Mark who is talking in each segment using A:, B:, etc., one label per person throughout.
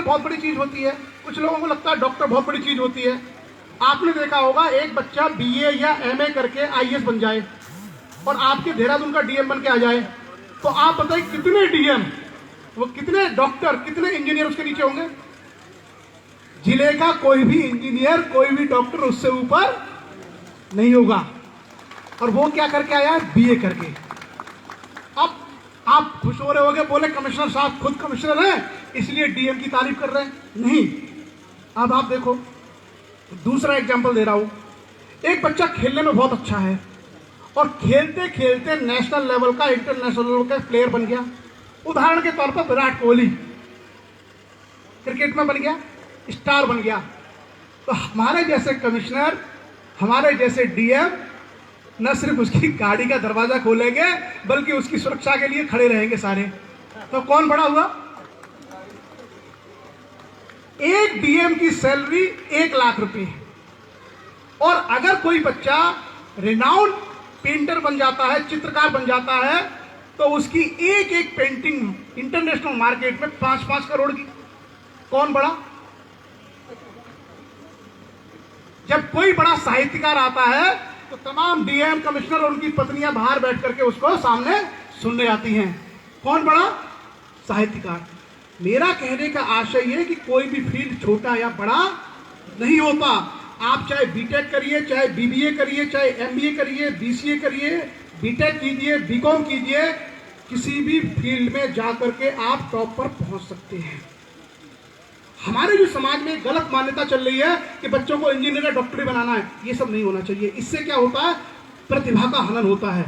A: बहुत बड़ी चीज होती है, कुछ लोगों को लगता है डॉक्टर बहुत बड़ी चीज होती है। आपने देखा होगा एक बच्चा बीए या एमए करके आईएएस बन जाए और आपके देहरादून का डीएम बन के आ जाए, तो आप बताइए कितने डीएम, वो कितने डॉक्टर, कितने इंजीनियर उसके नीचे होंगे? जिले का कोई भी इंजीनियर, कोई भी डॉक्टर उससे ऊपर नहीं होगा। और वो क्या करके आया है? बीए करके। अब आप खुश हो रहे होगे, बोले कमिश्नर साहब खुद कमिश्नर हैं इसलिए डीएम की तारीफ कर रहे हैं। नहीं, अब आप देखो, दूसरा एग्जांपल दे रहा हूं। एक बच्चा खेलने में बहुत अच्छा है और खेलते खेलते नेशनल लेवल का, इंटरनेशनल लेवल का प्लेयर बन गया। उदाहरण के तौर पर विराट कोहली क्रिकेट में बन गया, स्टार बन गया। तो हमारे जैसे कमिश्नर, हमारे जैसे डीएम न सिर्फ उसकी गाड़ी का दरवाजा खोलेंगे बल्कि उसकी सुरक्षा के लिए खड़े रहेंगे सारे। तो कौन बड़ा हुआ? एक डीएम की सैलरी 1 लाख रुपए। और अगर कोई बच्चा रिनाउंड पेंटर बन जाता है, चित्रकार बन जाता है, तो उसकी एक एक पेंटिंग इंटरनेशनल मार्केट में 5-5 करोड़ की। कौन बड़ा? जब कोई बड़ा साहित्यकार आता है तो तमाम डीएम, कमिश्नर और उनकी पत्नियां बाहर बैठ करके उसको सामने सुनने आती हैं। कौन बड़ा? साहित्यकार। मेरा कहने का आशय यह है कि कोई भी फील्ड छोटा या बड़ा नहीं होता। आप चाहे बीटेक करिए, चाहे बीबीए करिए, चाहे एमबीए करिए, बीसीए करिए, बीटेक कीजिए, बीकॉम कीजिए, किसी भी फील्ड में जाकर के आप टॉप पर पहुंच सकते हैं। हमारे जो समाज में गलत मान्यता चल रही है कि बच्चों को इंजीनियर या डॉक्टर बनाना है, ये सब नहीं होना चाहिए। इससे क्या होता है? प्रतिभा का हनन होता है।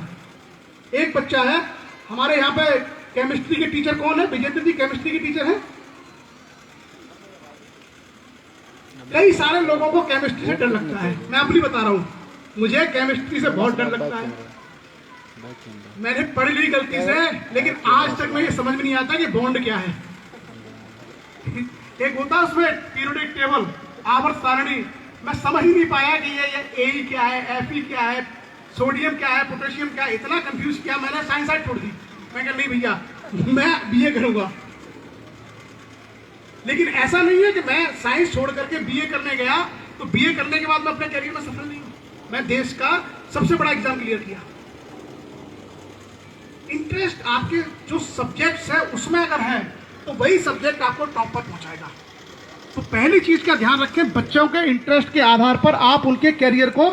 A: एक बच्चा है हमारे यहाँ पे, केमिस्ट्री के टीचर कौन है? विजेंद्र जी केमिस्ट्री के टीचर हैं। कई सारे लोगों को केमिस्ट्री से डर लगता है। मैं अपनी बता रहा हूं, मुझे केमिस्ट्री से बहुत डर लगता है। मैंने पढ़ ली गलती से, लेकिन आज तक मुझे समझ में नहीं आता कि बॉन्ड क्या है। एक होता है उसमें पीरियोडिक टेबल, आवर्त सारणी, मैं समझ ही नहीं पाया कि ये ए क्या है, एफ क्या है, सोडियम क्या है, पोटेशियम क्या है। इतना कंफ्यूज किया, मैंने साइंस साइड छोड़ दी। मैं कहा नहीं भैया, मैं बीए करूंगा। लेकिन ऐसा नहीं है कि मैं साइंस छोड़ करके बीए करने गया तो बीए करने के बाद मैं अपने करियर में सफल नहीं हूं। मैं देश का सबसे बड़ा एग्जाम क्लियर किया। इंटरेस्ट आपके जो सब्जेक्ट्स है उसमें अगर है तो वही सब्जेक्ट आपको टॉप पर पहुंचाएगा। तो पहली चीज का ध्यान रखें, बच्चों के इंटरेस्ट के आधार पर आप उनके करियर को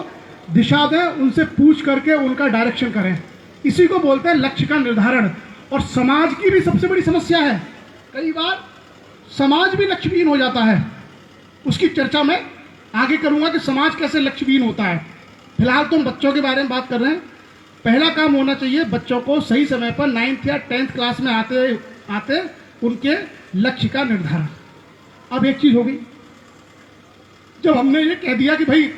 A: दिशा दें, उनसे पूछ करके उनका डायरेक्शन करें। इसी को बोलते हैं लक्ष्य का निर्धारण। और समाज की भी सबसे बड़ी समस्या है, कई बार समाज भी लक्ष्यहीन हो जाता है। उसकी चर्चा मैं आगे करूंगा कि समाज कैसे लक्ष्यहीन होता है। फिलहाल तो हम बच्चों के बारे में बात कर रहे हैं। पहला काम होना चाहिए बच्चों को सही समय पर 9th या 10th क्लास में आते आते उनके लक्ष्य का निर्धारण। अब एक चीज होगी, जब हमने ये कह दिया कि भाई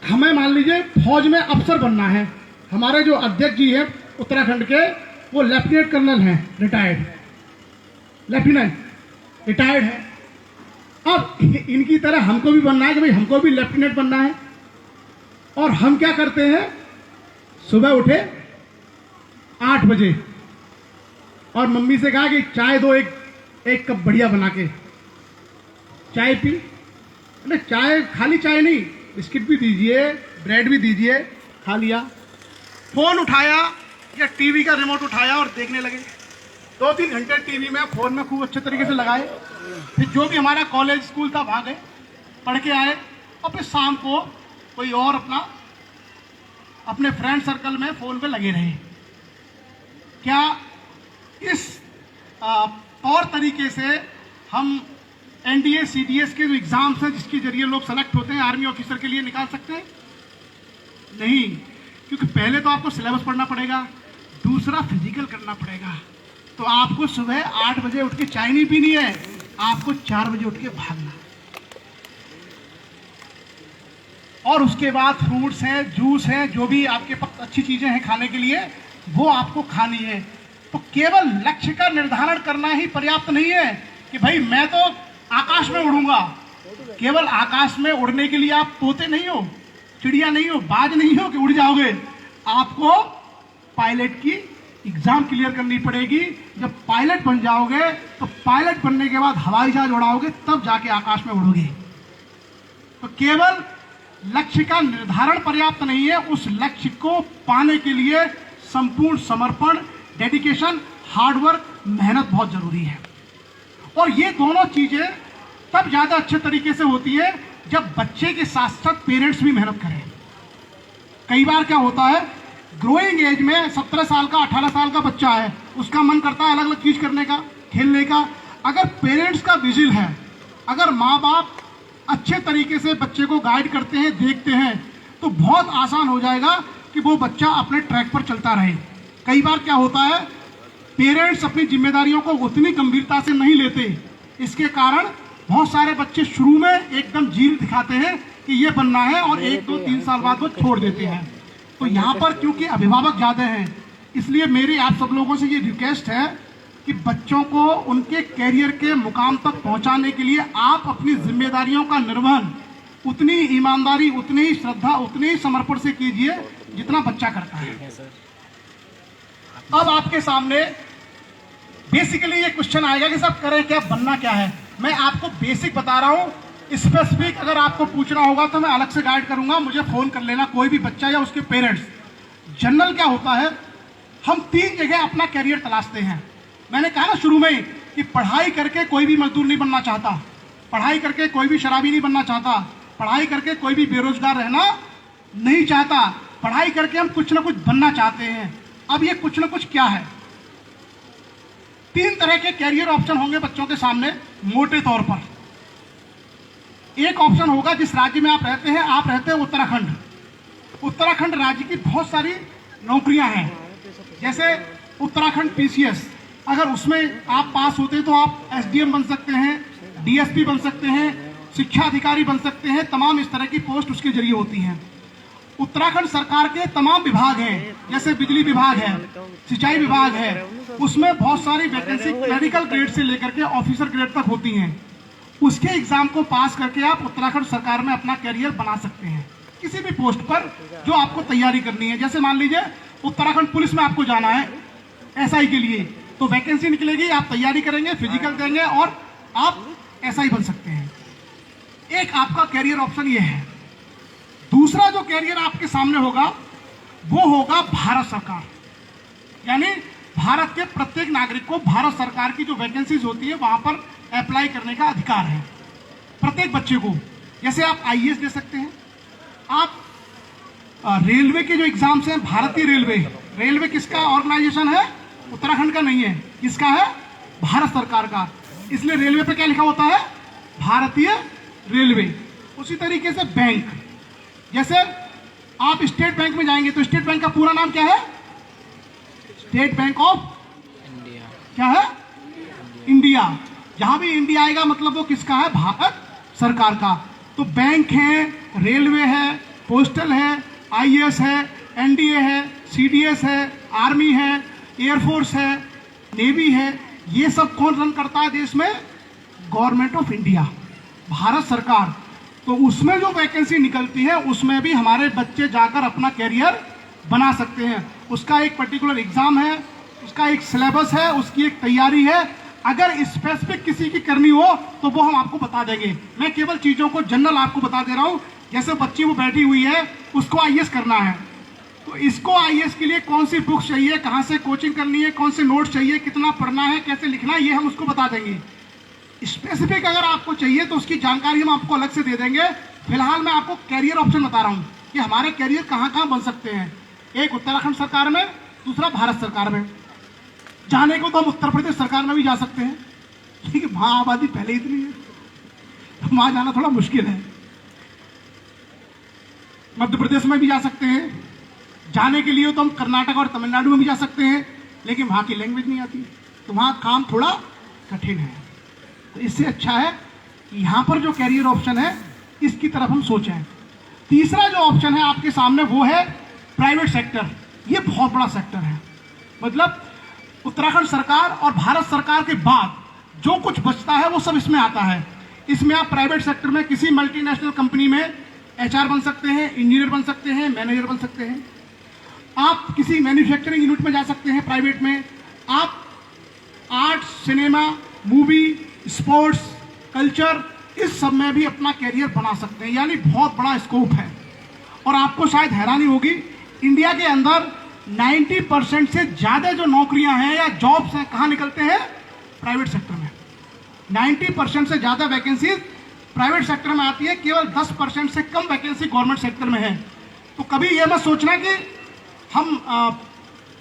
A: हमें मान लीजिए फौज में अफसर बनना है, हमारे जो अध्यक्ष जी हैं उत्तराखंड के, वो लेफ्टिनेंट कर्नल हैं, रिटायर्ड लेफ्टिनेंट रिटायर्ड है। अब इनकी तरह हमको भी बनना है कि भाई हमको भी लेफ्टिनेंट बनना है। और हम क्या करते हैं, सुबह उठे 8 बजे और मम्मी से कहा कि चाय दो, एक कप बढ़िया बना के। चाय पी, अरे चाय, खाली चाय नहीं, बिस्किट भी दीजिए, ब्रेड भी दीजिए, खा लिया। फोन उठाया या टीवी का रिमोट उठाया और देखने लगे। 2-3 घंटे टीवी में, फोन में खूब अच्छे तरीके से लगाए। फिर जो भी हमारा कॉलेज स्कूल था वहां गए, पढ़ के आए और फिर शाम को कोई और अपने फ्रेंड सर्कल में फोन पे लगे रहे। क्या इस और तरीके से हम एनडीए सीडीएस के जो एग्जाम्स हैं जिसके जरिए लोग सेलेक्ट होते हैं आर्मी ऑफिसर के लिए निकाल सकते हैं? नहीं, क्योंकि पहले तो आपको सिलेबस पढ़ना पड़ेगा, दूसरा फिजिकल करना पड़ेगा। तो आपको सुबह 8 बजे उठ के चाय नहीं पीनी है, आपको 4 बजे उठ के भागना। और उसके बाद फ्रूट्स हैं, जूस हैं, जो भी आपके पास अच्छी चीजें हैं खाने के लिए, वो आपको खानी है। तो केवल लक्ष्य का निर्धारण करना ही पर्याप्त नहीं है कि भाई मैं तो आकाश में उड़ूंगा। केवल आकाश में उड़ने के लिए आप तोते नहीं हो, चिड़िया नहीं हो, बाज नहीं हो कि उड़ जाओगे। आपको पायलट की एग्जाम क्लियर करनी पड़ेगी। जब पायलट बन जाओगे तो पायलट बनने के बाद हवाई जहाज उड़ाओगे, तब जाके आकाश में उड़ोगे। तो केवल लक्ष्य का निर्धारण पर्याप्त नहीं है, उस लक्ष्य को पाने के लिए संपूर्ण समर्पण, डेडिकेशन, हार्डवर्क, मेहनत बहुत जरूरी है। और ये दोनों चीजें तब ज्यादा अच्छे तरीके से होती है जब बच्चे के साथ साथ पेरेंट्स भी मेहनत करें। कई बार क्या होता है, ग्रोइंग एज में 17 साल का 18 साल का बच्चा है, उसका मन करता है अलग अलग चीज करने का, खेलने का। अगर पेरेंट्स का विजिल है, अगर माँ बाप अच्छे तरीके से बच्चे को गाइड करते हैं, देखते हैं, तो बहुत आसान हो जाएगा कि वो बच्चा अपने ट्रैक पर चलता रहे। कई बार क्या होता है, पेरेंट्स अपनी जिम्मेदारियों को उतनी गंभीरता से नहीं लेते, इसके कारण बहुत सारे बच्चे शुरू में एकदम जील दिखाते हैं कि ये बनना है और 1, 2, 3 साल बाद वो छोड़ देते हैं। तो यहाँ पर क्योंकि अभिभावक ज़्यादा हैं, इसलिए मेरी आप सब लोगों से ये रिक्वेस्ट है कि बच्चों को उनके कैरियर के मुकाम तक पहुँचाने के लिए आप अपनी जिम्मेदारियों का निर्वहन उतनी ईमानदारी, उतनी ही श्रद्धा, उतने ही समर्पण से कीजिए जितना बच्चा करता है। अब आपके सामने बेसिकली ये क्वेश्चन आएगा कि साहब करें क्या, बनना क्या है। मैं आपको बेसिक बता रहा हूँ, स्पेसिफिक अगर आपको पूछना होगा तो मैं अलग से गाइड करूंगा, मुझे फोन कर लेना, कोई भी बच्चा या उसके पेरेंट्स। जनरल क्या होता है, हम 3 जगह अपना कैरियर तलाशते हैं। मैंने कहा ना शुरू में ही कि पढ़ाई करके कोई भी मजदूर नहीं बनना चाहता, पढ़ाई करके कोई भी शराबी नहीं बनना चाहता, पढ़ाई करके कोई भी बेरोजगार रहना नहीं चाहता, पढ़ाई करके हम कुछ ना कुछ बनना चाहते हैं। अब ये कुछ ना कुछ क्या है, 3 तरह के कैरियर ऑप्शन होंगे बच्चों के सामने मोटे तौर पर। एक ऑप्शन होगा जिस राज्य में आप रहते हैं, आप रहते हैं उत्तराखंड। उत्तराखंड राज्य की बहुत सारी नौकरियां हैं, जैसे उत्तराखंड पीसीएस, अगर उसमें आप पास होते हैं तो आप एसडीएम बन सकते हैं, डीएसपी बन सकते हैं, शिक्षा अधिकारी बन सकते हैं, तमाम इस तरह की पोस्ट उसके जरिए होती हैं। उत्तराखंड सरकार के तमाम विभाग हैं, जैसे बिजली विभाग है, सिंचाई विभाग है, उसमें बहुत सारी वैकेंसी क्लरिकल ग्रेड से लेकर के ऑफिसर ग्रेड तक होती हैं। उसके एग्जाम को पास करके आप उत्तराखंड सरकार में अपना कैरियर बना सकते हैं किसी भी पोस्ट पर जो आपको तैयारी करनी है। जैसे मान लीजिए उत्तराखंड पुलिस में आपको जाना है एसआई के लिए, तो वैकेंसी निकलेगी, आप तैयारी करेंगे, फिजिकल देंगे और आप एसआई बन सकते हैं। एक आपका कैरियर ऑप्शन ये है। दूसरा जो कैरियर आपके सामने होगा वो होगा भारत सरकार, यानी भारत के प्रत्येक नागरिक को भारत सरकार की जो वैकेंसीज होती है वहां पर अप्लाई करने का अधिकार है, प्रत्येक बच्चे को। जैसे आप आईएएस दे सकते हैं, आप रेलवे के जो एग्जाम्स हैं, भारतीय रेलवे, रेलवे किसका ऑर्गेनाइजेशन है, उत्तराखंड का नहीं है, किसका है, भारत सरकार का, इसलिए रेलवे पे क्या लिखा होता है, भारतीय रेलवे। उसी तरीके से बैंक, जैसे आप स्टेट बैंक में जाएंगे तो स्टेट बैंक का पूरा नाम क्या है, स्टेट बैंक ऑफ इंडिया, क्या है, इंडिया। जहां भी इंडिया आएगा मतलब वो किसका है, भारत सरकार का। तो बैंक है, रेलवे है, पोस्टल है, आईएएस है, एनडीए है, सीडीएस है, आर्मी है, एयरफोर्स है, नेवी है, ये सब कौन रन करता है देश में, गवर्नमेंट ऑफ इंडिया, भारत सरकार। तो उसमें जो वैकेंसी निकलती है उसमें भी हमारे बच्चे जाकर अपना कैरियर बना सकते हैं। उसका एक पर्टिकुलर एग्जाम है, उसका एक सिलेबस है, उसकी एक तैयारी है। अगर स्पेसिफिक किसी की करनी हो तो वो हम आपको बता देंगे। मैं केवल चीजों को जनरल आपको बता दे रहा हूं। जैसे बच्ची वो बैठी हुई है, उसको आईएएस करना है, तो इसको आईएएस के लिए कौन सी बुक चाहिए, कहां से कोचिंग करनी है, कौन से नोट्स चाहिए, कितना पढ़ना है, कैसे लिखना है, ये हम उसको बता देंगे। स्पेसिफिक अगर आपको चाहिए तो उसकी जानकारी हम आपको अलग से दे देंगे। फिलहाल मैं आपको कैरियर ऑप्शन बता रहा हूँ कि हमारे कैरियर कहाँ कहाँ बन सकते हैं। एक उत्तराखंड सरकार में, दूसरा भारत सरकार में। जाने को तो हम उत्तर प्रदेश सरकार में भी जा सकते हैं, लेकिन वहाँ आबादी पहले इतनी है, वहाँ जाना थोड़ा मुश्किल है। मध्य प्रदेश में भी जा सकते हैं, जाने के लिए तो हम कर्नाटक और तमिलनाडु में भी जा सकते हैं, लेकिन वहाँ की लैंग्वेज नहीं आती, तो वहाँ काम थोड़ा कठिन है। तो इससे अच्छा है कि यहाँ पर जो कैरियर ऑप्शन है इसकी तरफ हम सोचें। तीसरा जो ऑप्शन है आपके सामने वो है प्राइवेट सेक्टर। ये बहुत बड़ा सेक्टर है, मतलब उत्तराखंड सरकार और भारत सरकार के बाद जो कुछ बचता है वो सब इसमें आता है। इसमें आप प्राइवेट सेक्टर में किसी मल्टीनेशनल कंपनी में एचआर बन सकते हैं, इंजीनियर बन सकते हैं, मैनेजर बन सकते हैं। आप किसी मैन्युफैक्चरिंग यूनिट में जा सकते हैं प्राइवेट में, आप art, cinema, movie, sports, culture, इस सब में भी अपना कैरियर बना सकते हैं। यानी बहुत बड़ा स्कोप है। और आपको शायद हैरानी होगी, इंडिया के अंदर 90% से ज़्यादा जो नौकरियां हैं या जॉब्स हैं कहाँ निकलते हैं? प्राइवेट सेक्टर में। 90% से ज़्यादा वैकेंसीज प्राइवेट सेक्टर में आती है, केवल 10% से कम वैकेंसी गवर्नमेंट सेक्टर में है। तो कभी ये मत सोचना कि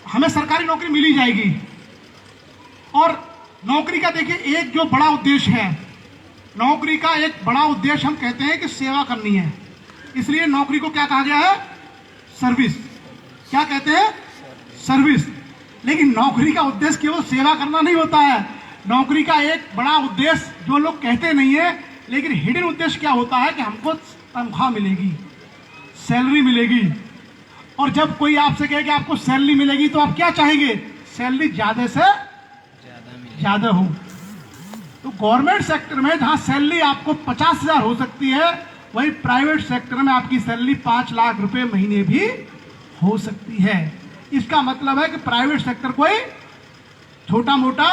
A: हमें सरकारी नौकरी मिली जाएगी। और नौकरी का देखिए एक जो बड़ा उद्देश्य है, नौकरी का एक बड़ा उद्देश्य हम कहते हैं कि सेवा करनी है। इसलिए नौकरी को क्या कहा गया है? सर्विस। क्या कहते हैं? सर्विस। लेकिन नौकरी का उद्देश्य केवल सेवा करना नहीं होता है। नौकरी का एक बड़ा उद्देश्य जो लोग कहते नहीं है, लेकिन हिडन उद्देश्य क्या होता है कि हमको तनख्वाह मिलेगी, सैलरी मिलेगी। और जब कोई आपसे कहे कि आपको सैलरी मिलेगी तो आप क्या चाहेंगे? सैलरी ज्यादा से ज्यादा हो। तो गवर्नमेंट सेक्टर में जहां सैलरी आपको 50,000 हो सकती है, वही प्राइवेट सेक्टर में आपकी सैलरी 5 लाख रुपए महीने भी हो सकती है। इसका मतलब है कि प्राइवेट सेक्टर कोई छोटा मोटा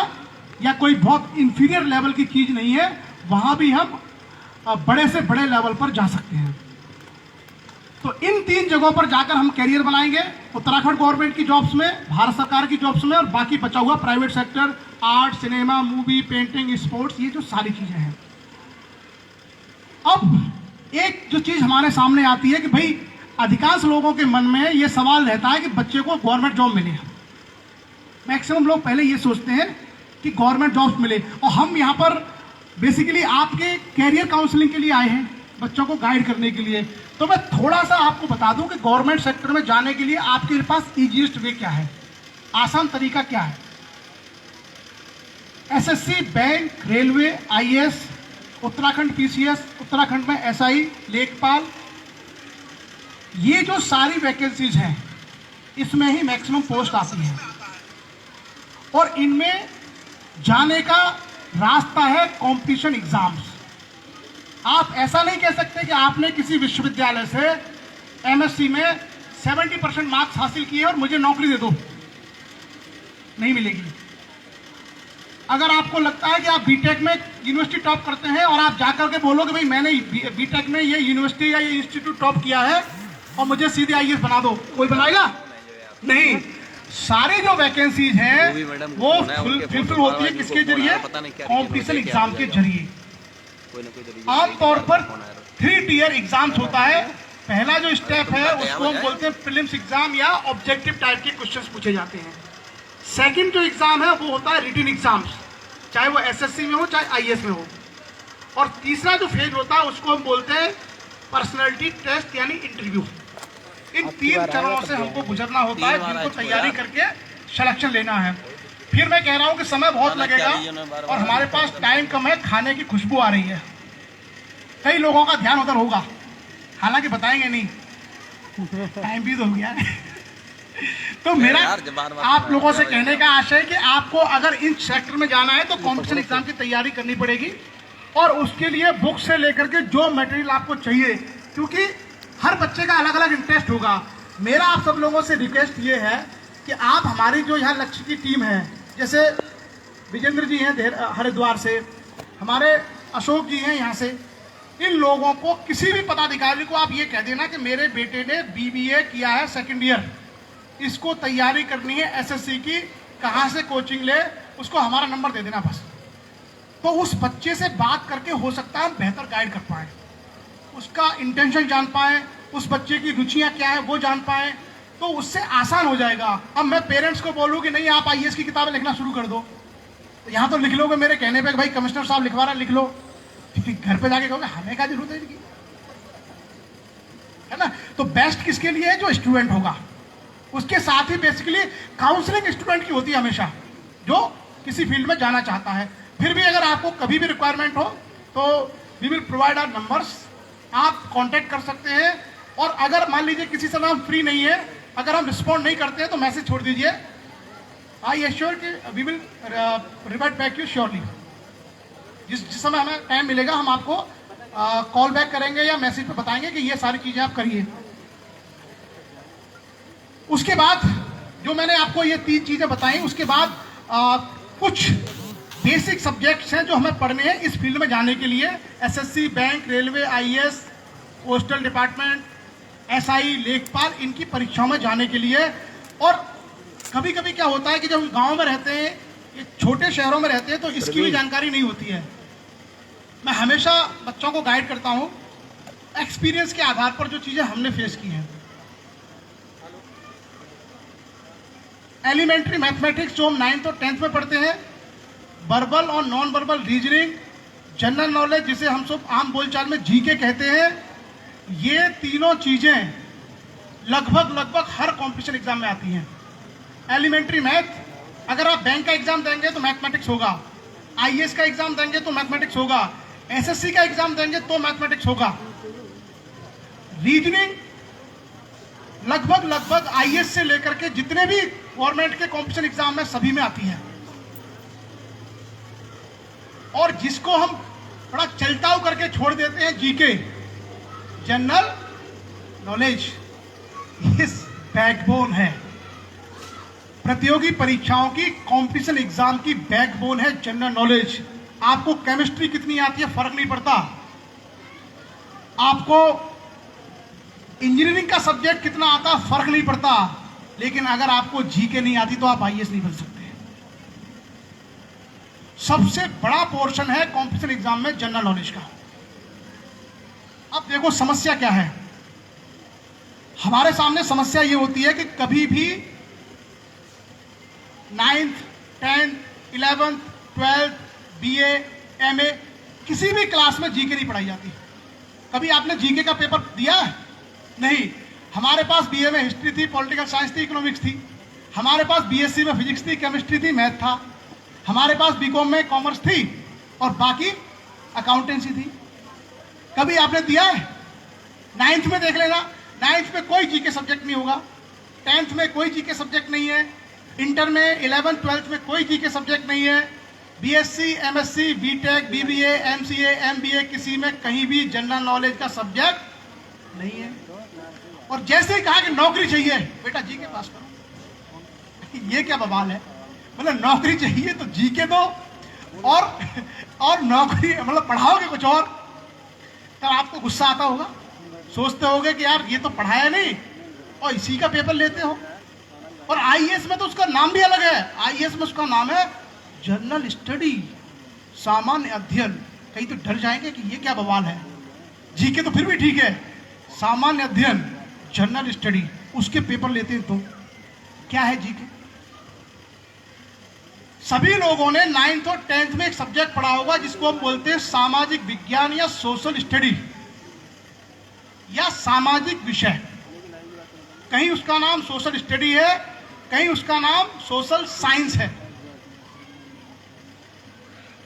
A: या कोई बहुत इंफीरियर लेवल की चीज नहीं है, वहां भी हम बड़े से बड़े लेवल पर जा सकते हैं। तो इन 3 जगहों पर जाकर हम कैरियर बनाएंगे, उत्तराखंड गवर्नमेंट की जॉब्स में, भारत सरकार की जॉब्स में, और बाकी बचा हुआ private sector, art, cinema, movie, painting, sports, ये जो सारी चीजें हैं। अब एक जो चीज हमारे सामने आती है कि भाई अधिकांश लोगों के मन में ये सवाल रहता है कि बच्चे को गवर्नमेंट जॉब मिले। मैक्सिमम लोग पहले ये सोचते हैं कि गवर्नमेंट जॉब मिले, और हम यहाँ पर बेसिकली आपके कैरियर काउंसलिंग के लिए आए हैं, बच्चों को गाइड करने के लिए। तो मैं थोड़ा सा आपको बता दूं कि गवर्नमेंट सेक्टर में जाने के लिए आपके पास इजीएस्ट वे क्या है, आसान तरीका क्या है। SSC, bank, railway, IAS, Uttarakhand PCS, Uttarakhand में एसआई, लेखपाल, ये जो सारी वैकेंसीज हैं इसमें ही मैक्सिमम पोस्ट आती है। और इनमें जाने का रास्ता है कंपटीशन एग्जाम्स। आप ऐसा नहीं कह सकते कि आपने किसी विश्वविद्यालय से एमएससी में 70% मार्क्स हासिल किए और मुझे नौकरी दे दो, नहीं मिलेगी। अगर आपको लगता है कि आप बीटेक में यूनिवर्सिटी टॉप करते हैं और आप जाकर के बोलोगे भाई मैंने बीटेक में ये यूनिवर्सिटी या ये इंस्टीट्यूट टॉप किया है और मुझे सीधे आईएएस बना दो, कोई बनाएगा? नहीं। सारी जो वैकेंसीज हैं वो फुलफिल होती है किसके जरिए? कॉम्पिटिशन एग्जाम के जरिए। आमतौर पर 3 टियर एग्जाम्स होता है। पहला जो स्टेप है उसको हम बोलते हैं प्रीलिम्स एग्जाम या ऑब्जेक्टिव टाइप के क्वेश्चंस पूछे जाते हैं। सेकंड जो एग्जाम है वो होता है रिटन एग्जाम्स, चाहे वो एसएससी में हो चाहे आईएएस में हो। और तीसरा जो फेज होता है उसको हम बोलते हैं पर्सनैलिटी टेस्ट यानी इंटरव्यू। इन 3 चरणों से हमको गुजरना होता है, जिनको तैयारी करके सिलेक्शन लेना है। फिर मैं कह रहा हूं कि समय बहुत लगेगा और हमारे पास टाइम कम है, खाने की खुशबू आ रही है, कई लोगों का ध्यान उधर होगा, हालांकि बताएंगे नहीं, टाइम भी तो हो गया है। तो मेरा आप लोगों से कहने का आशय है कि आपको अगर इन सेक्टर में जाना है तो कॉम्पिटिशन एग्जाम की तैयारी करनी पड़ेगी, और उसके लिए बुक से लेकर के जो मटेरियल आपको चाहिए, क्योंकि हर बच्चे का अलग अलग इंटरेस्ट होगा। मेरा आप सब लोगों से रिक्वेस्ट ये है कि आप हमारी जो यहाँ लक्ष्य की टीम है, जैसे विजेंद्र जी हैं हरिद्वार से, हमारे अशोक जी हैं यहाँ से, इन लोगों को किसी भी पदाधिकारी को आप ये कह देना कि मेरे बेटे ने बीबीए किया है 2nd ईयर, इसको तैयारी करनी है एसएससी की, कहाँ से कोचिंग ले, उसको हमारा नंबर दे देना बस। तो उस बच्चे से बात करके हो सकता है हम बेहतर गाइड कर पाएँ, उसका इंटेंशन जान पाएँ, उस बच्चे की रुचियाँ क्या है वो जान पाएँ, तो उससे आसान हो जाएगा। अब मैं पेरेंट्स को बोलूँ कि नहीं आप आईएएस की किताबें लिखना शुरू कर दो, तो यहाँ तो लिख लोगे मेरे कहने पे कि भाई कमिश्नर साहब लिखवा रहे लिख लो, घर पे जाके कहोगे हमें क्या जरूरत है ना। तो बेस्ट किसके लिए है? जो स्टूडेंट होगा। उसके साथ ही बेसिकली काउंसलिंग स्टूडेंट की होती है हमेशा, जो किसी फील्ड में जाना चाहता है। फिर भी अगर आपको कभी भी रिक्वायरमेंट हो तो we will provide our numbers, आप कांटेक्ट कर सकते हैं। और अगर मान लीजिए किसी समय हम फ्री नहीं है, अगर हम रिस्पॉन्ड नहीं करते हैं तो मैसेज छोड़ दीजिए, आई एश्योर कि we will revert back you surely. जिस समय हमें टाइम मिलेगा हम आपको कॉल बैक करेंगे या मैसेज पे बताएंगे कि ये सारी चीज़ें आप करिए। उसके बाद जो मैंने आपको ये 3 चीजें बताई, उसके बाद कुछ बेसिक सब्जेक्ट्स हैं जो हमें पढ़ने हैं इस फील्ड में जाने के लिए। SSC, bank, railway, IAS, postal department, SI, लेखपाल, इनकी परीक्षाओं में जाने के लिए। और कभी कभी क्या होता है कि जब गांव में रहते हैं, ये छोटे शहरों में रहते हैं, तो इसकी भी जानकारी नहीं होती है। मैं हमेशा बच्चों को गाइड करता हूं एक्सपीरियंस के आधार पर, जो चीजें हमने फेस की हैं। एलिमेंट्री मैथमेटिक्स जो हम 9th और 10th में पढ़ते हैं, वर्बल और non verbal reasoning, general knowledge जिसे हम सब आम बोलचाल में जीके कहते हैं, ये तीनों चीजें लगभग हर कॉम्पिटिशन एग्जाम में आती हैं। एलिमेंट्री मैथ, अगर आप बैंक का एग्जाम देंगे तो मैथमेटिक्स होगा, आईएएस का एग्जाम देंगे तो मैथमेटिक्स होगा, एसएससी का एग्जाम देंगे तो मैथमेटिक्स होगा। रीजनिंग लगभग आईएएस से लेकर के जितने भी गवर्नमेंट के कॉम्पिटिशन एग्जाम में सभी में आती है। और जिसको हम बड़ा चलताऊ करके छोड़ देते हैं, जीके, जनरल नॉलेज, ये बैकबोन है प्रतियोगी परीक्षाओं की, कंपटीशन एग्जाम की बैकबोन है जनरल नॉलेज। आपको केमिस्ट्री कितनी आती है फर्क नहीं पड़ता, आपको इंजीनियरिंग का सब्जेक्ट कितना आता है फर्क नहीं पड़ता, लेकिन अगर आपको जीके नहीं आती तो आप आईएएस नहीं बन सकते। सबसे बड़ा पोर्शन है कंपटीशन एग्जाम में जनरल नॉलेज का। अब देखो समस्या क्या है, हमारे सामने समस्या ये होती है कि कभी भी 9th, 10th, 11th, 12th, BA, MA, किसी भी क्लास में जीके नहीं पढ़ाई जाती। कभी आपने जीके का पेपर दिया है? नहीं। हमारे पास बीए में हिस्ट्री थी, पॉलिटिकल साइंस थी, इकोनॉमिक्स थी, हमारे पास बीएससी में फिजिक्स थी, केमिस्ट्री थी, मैथ था, हमारे पास बीकॉम में कॉमर्स थी और बाकी अकाउंटेंसी थी। कभी आपने दिया है? 9th में देख लेना, 9th में कोई जीके सब्जेक्ट नहीं होगा, 10th में कोई जीके सब्जेक्ट नहीं है, इंटर में 11th, 12th में कोई जीके सब्जेक्ट नहीं है, BSc, MSc, BTech, BBA, MCA, MBA, किसी में कहीं भी जनरल नॉलेज का सब्जेक्ट नहीं है। और जैसे ही कहा कि नौकरी चाहिए, बेटा जीके पास करो, ये क्या बवाल है? मतलब नौकरी चाहिए तो जीके दो, और नौकरी मतलब पढ़ाओगे कुछ और, तब आपको गुस्सा आता होगा, सोचते होगे कि यार ये तो पढ़ाया नहीं और इसी का पेपर लेते हो। और आईएएस में तो उसका नाम भी अलग है, आईएएस में उसका नाम है जनरल स्टडी, सामान्य अध्ययन। कहीं तो डर जाएंगे कि ये क्या बवाल है, जीके तो फिर भी ठीक है, सामान्य अध्ययन, जनरल स्टडी, उसके पेपर लेते हैं। तो क्या है जीके? सभी लोगों ने 9th और 10th में एक सब्जेक्ट पढ़ा होगा जिसको हम बोलते हैं सामाजिक विज्ञान या सोशल स्टडी या सामाजिक विषय। कहीं उसका नाम सोशल स्टडी है, कहीं उसका नाम सोशल साइंस है।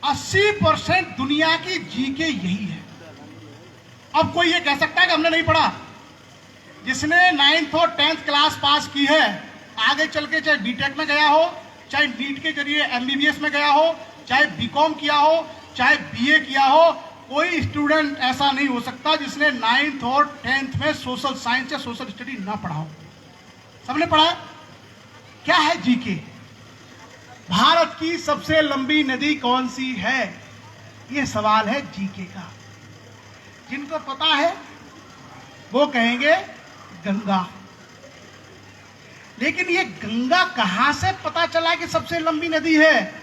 A: 80% दुनिया की जीके यही है। अब कोई ये कह सकता है कि हमने नहीं पढ़ा? जिसने 9th और 10th क्लास पास की है, आगे चल के चाहे बीटेक में गया हो, चाहे नीट के जरिए एमबीबीएस में गया हो, चाहे बीकॉम किया हो, चाहे बीए किया हो, कोई स्टूडेंट ऐसा नहीं हो सकता जिसने 9th और 10th में सोशल साइंस या सोशल स्टडी ना पढ़ा हो। सबने पढ़ा। क्या है जीके? भारत की सबसे लंबी नदी कौन सी है, ये सवाल है जीके का। जिनको पता है वो कहेंगे गंगा। लेकिन ये गंगा कहां से पता चला कि सबसे लंबी नदी है?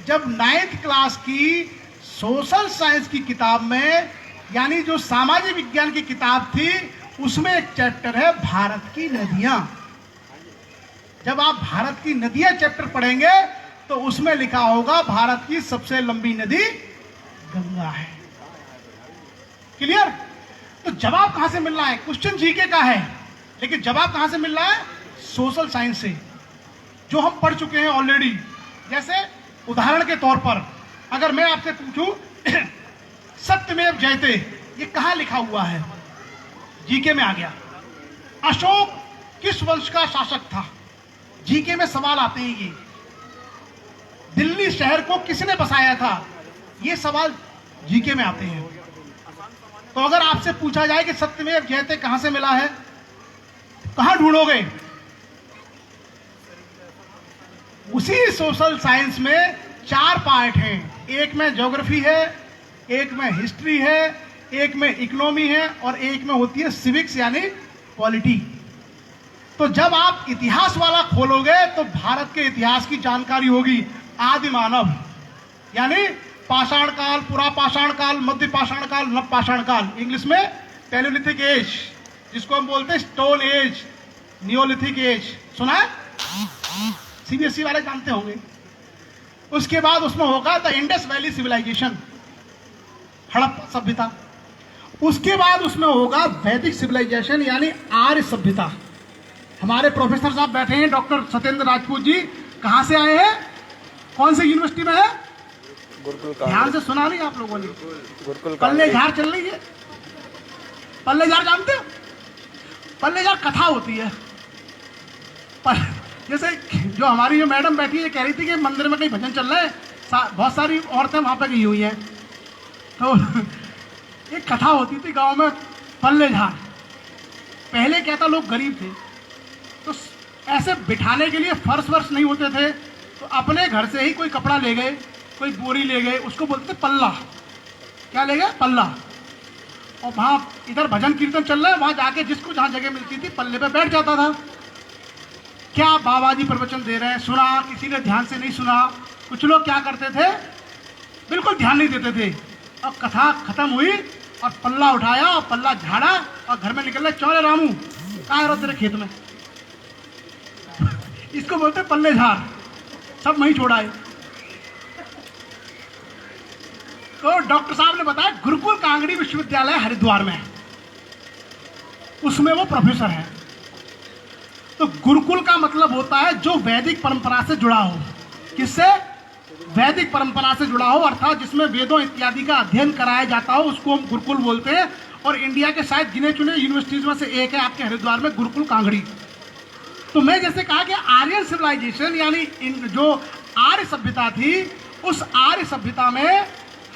A: जब 9th क्लास की सोशल साइंस की किताब में, यानी जो सामाजिक विज्ञान की किताब थी, उसमें एक चैप्टर है भारत की नदियां। जब आप भारत की नदियां चैप्टर पढ़ेंगे तो उसमें लिखा होगा भारत की सबसे लंबी नदी गंगा है। क्लियर? तो जवाब कहां से मिल रहा है? क्वेश्चन जीके का है, लेकिन जवाब कहां से मिल रहा है? सोशल साइंस से, जो हम पढ़ चुके हैं ऑलरेडी। जैसे उदाहरण के तौर पर अगर मैं आपसे पूछूं सत्यमेव जयते, ये कहां लिखा हुआ है? जीके में आ गया। अशोक किस वंश का शासक था? जीके में सवाल आते हैं ये। दिल्ली शहर को किसने बसाया था? ये सवाल जीके में आते हैं। तो अगर आपसे पूछा जाए कि सत्यमेव जयते कहां से मिला है, कहां ढूंढोगे? उसी सोशल साइंस में 4 पार्ट हैं, एक में ज्योग्राफी है, एक में हिस्ट्री है, एक में इकोनॉमी है और एक में होती है सिविक्स यानी पॉलिटी। तो जब आप इतिहास वाला खोलोगे तो भारत के इतिहास की जानकारी होगी। आदि मानव यानी पाषाण काल, पुरा पाषाण काल, मध्य पाषाण काल, नव पाषाण काल, इंग्लिश में पैलियोलिथिक एज, जिसको हम बोलते हैं स्टोन एज, नियोलिथिक एज, सुना है? सीबीएसई वाले जानते होंगे। उसके बाद उसमें होगा the Indus valley civilisation, Harappa सभ्यता। उसके बाद उसमें होगा वैदिक सिविलाइजेशन यानी आर्य सभ्यता। हमारे प्रोफेसर साहब बैठे हैं, डॉक्टर सत्येंद्र राजपूत जी, कहां से आए हैं, कौन सी यूनिवर्सिटी में है? ध्यान से सुना नहीं आप लोगों ने? पल्ले झाड़ चल रही है। पल्ले झाड़ जानते हो? पल्ले झाड़ कथा होती है। जैसे जो हमारी जो मैडम बैठी है कह रही थी कि मंदिर में कहीं भजन चल रहा है, बहुत सारी औरतें वहां पे गई हुई हैं, तो एक कथा होती थी गांव में, पल्ले झाड़। पहले क्या था, लोग गरीब थे तो ऐसे बिठाने के लिए फर्श वर्श नहीं होते थे, तो अपने घर से ही कोई कपड़ा ले गए, कोई बोरी ले गए, उसको बोलते थे पल्ला। क्या ले गए? पल्ला। और वहां इधर भजन कीर्तन चल रहा है, वहां जाके जिसको जहां जगह मिलती थी पल्ले पे बैठ जाता था। क्या बाबा जी प्रवचन दे रहे हैं, सुना, किसी ने ध्यान से नहीं सुना। कुछ लोग क्या करते थे, बिल्कुल ध्यान नहीं देते थे, और कथा खत्म हुई और पल्ला उठाया और पल्ला झाड़ा और घर में निकल रहे, चौरे रामू कहाँ रहो तेरे खेत में। इसको बोलते पल्ले झाड़, सब वहीं छोड़ाए। तो डॉक्टर साहब ने बताया गुरुकुल कांगड़ी विश्वविद्यालय हरिद्वार में, उसमें वो प्रोफेसर है। तो गुरुकुल का मतलब होता है जो वैदिक परंपरा से जुड़ा हो। किससे? वैदिक परंपरा से जुड़ा हो, अर्थात जिसमें वेदों इत्यादि का अध्ययन कराया जाता हो, उसको हम गुरुकुल बोलते हैं। और इंडिया के शायद गिने चुने यूनिवर्सिटीज में से एक है आपके हरिद्वार में गुरुकुल कांगड़ी। तो मैं जैसे कहा कि आर्यन सिविलाइजेशन यानी जो आर्य सभ्यता थी, उस आर्य सभ्यता में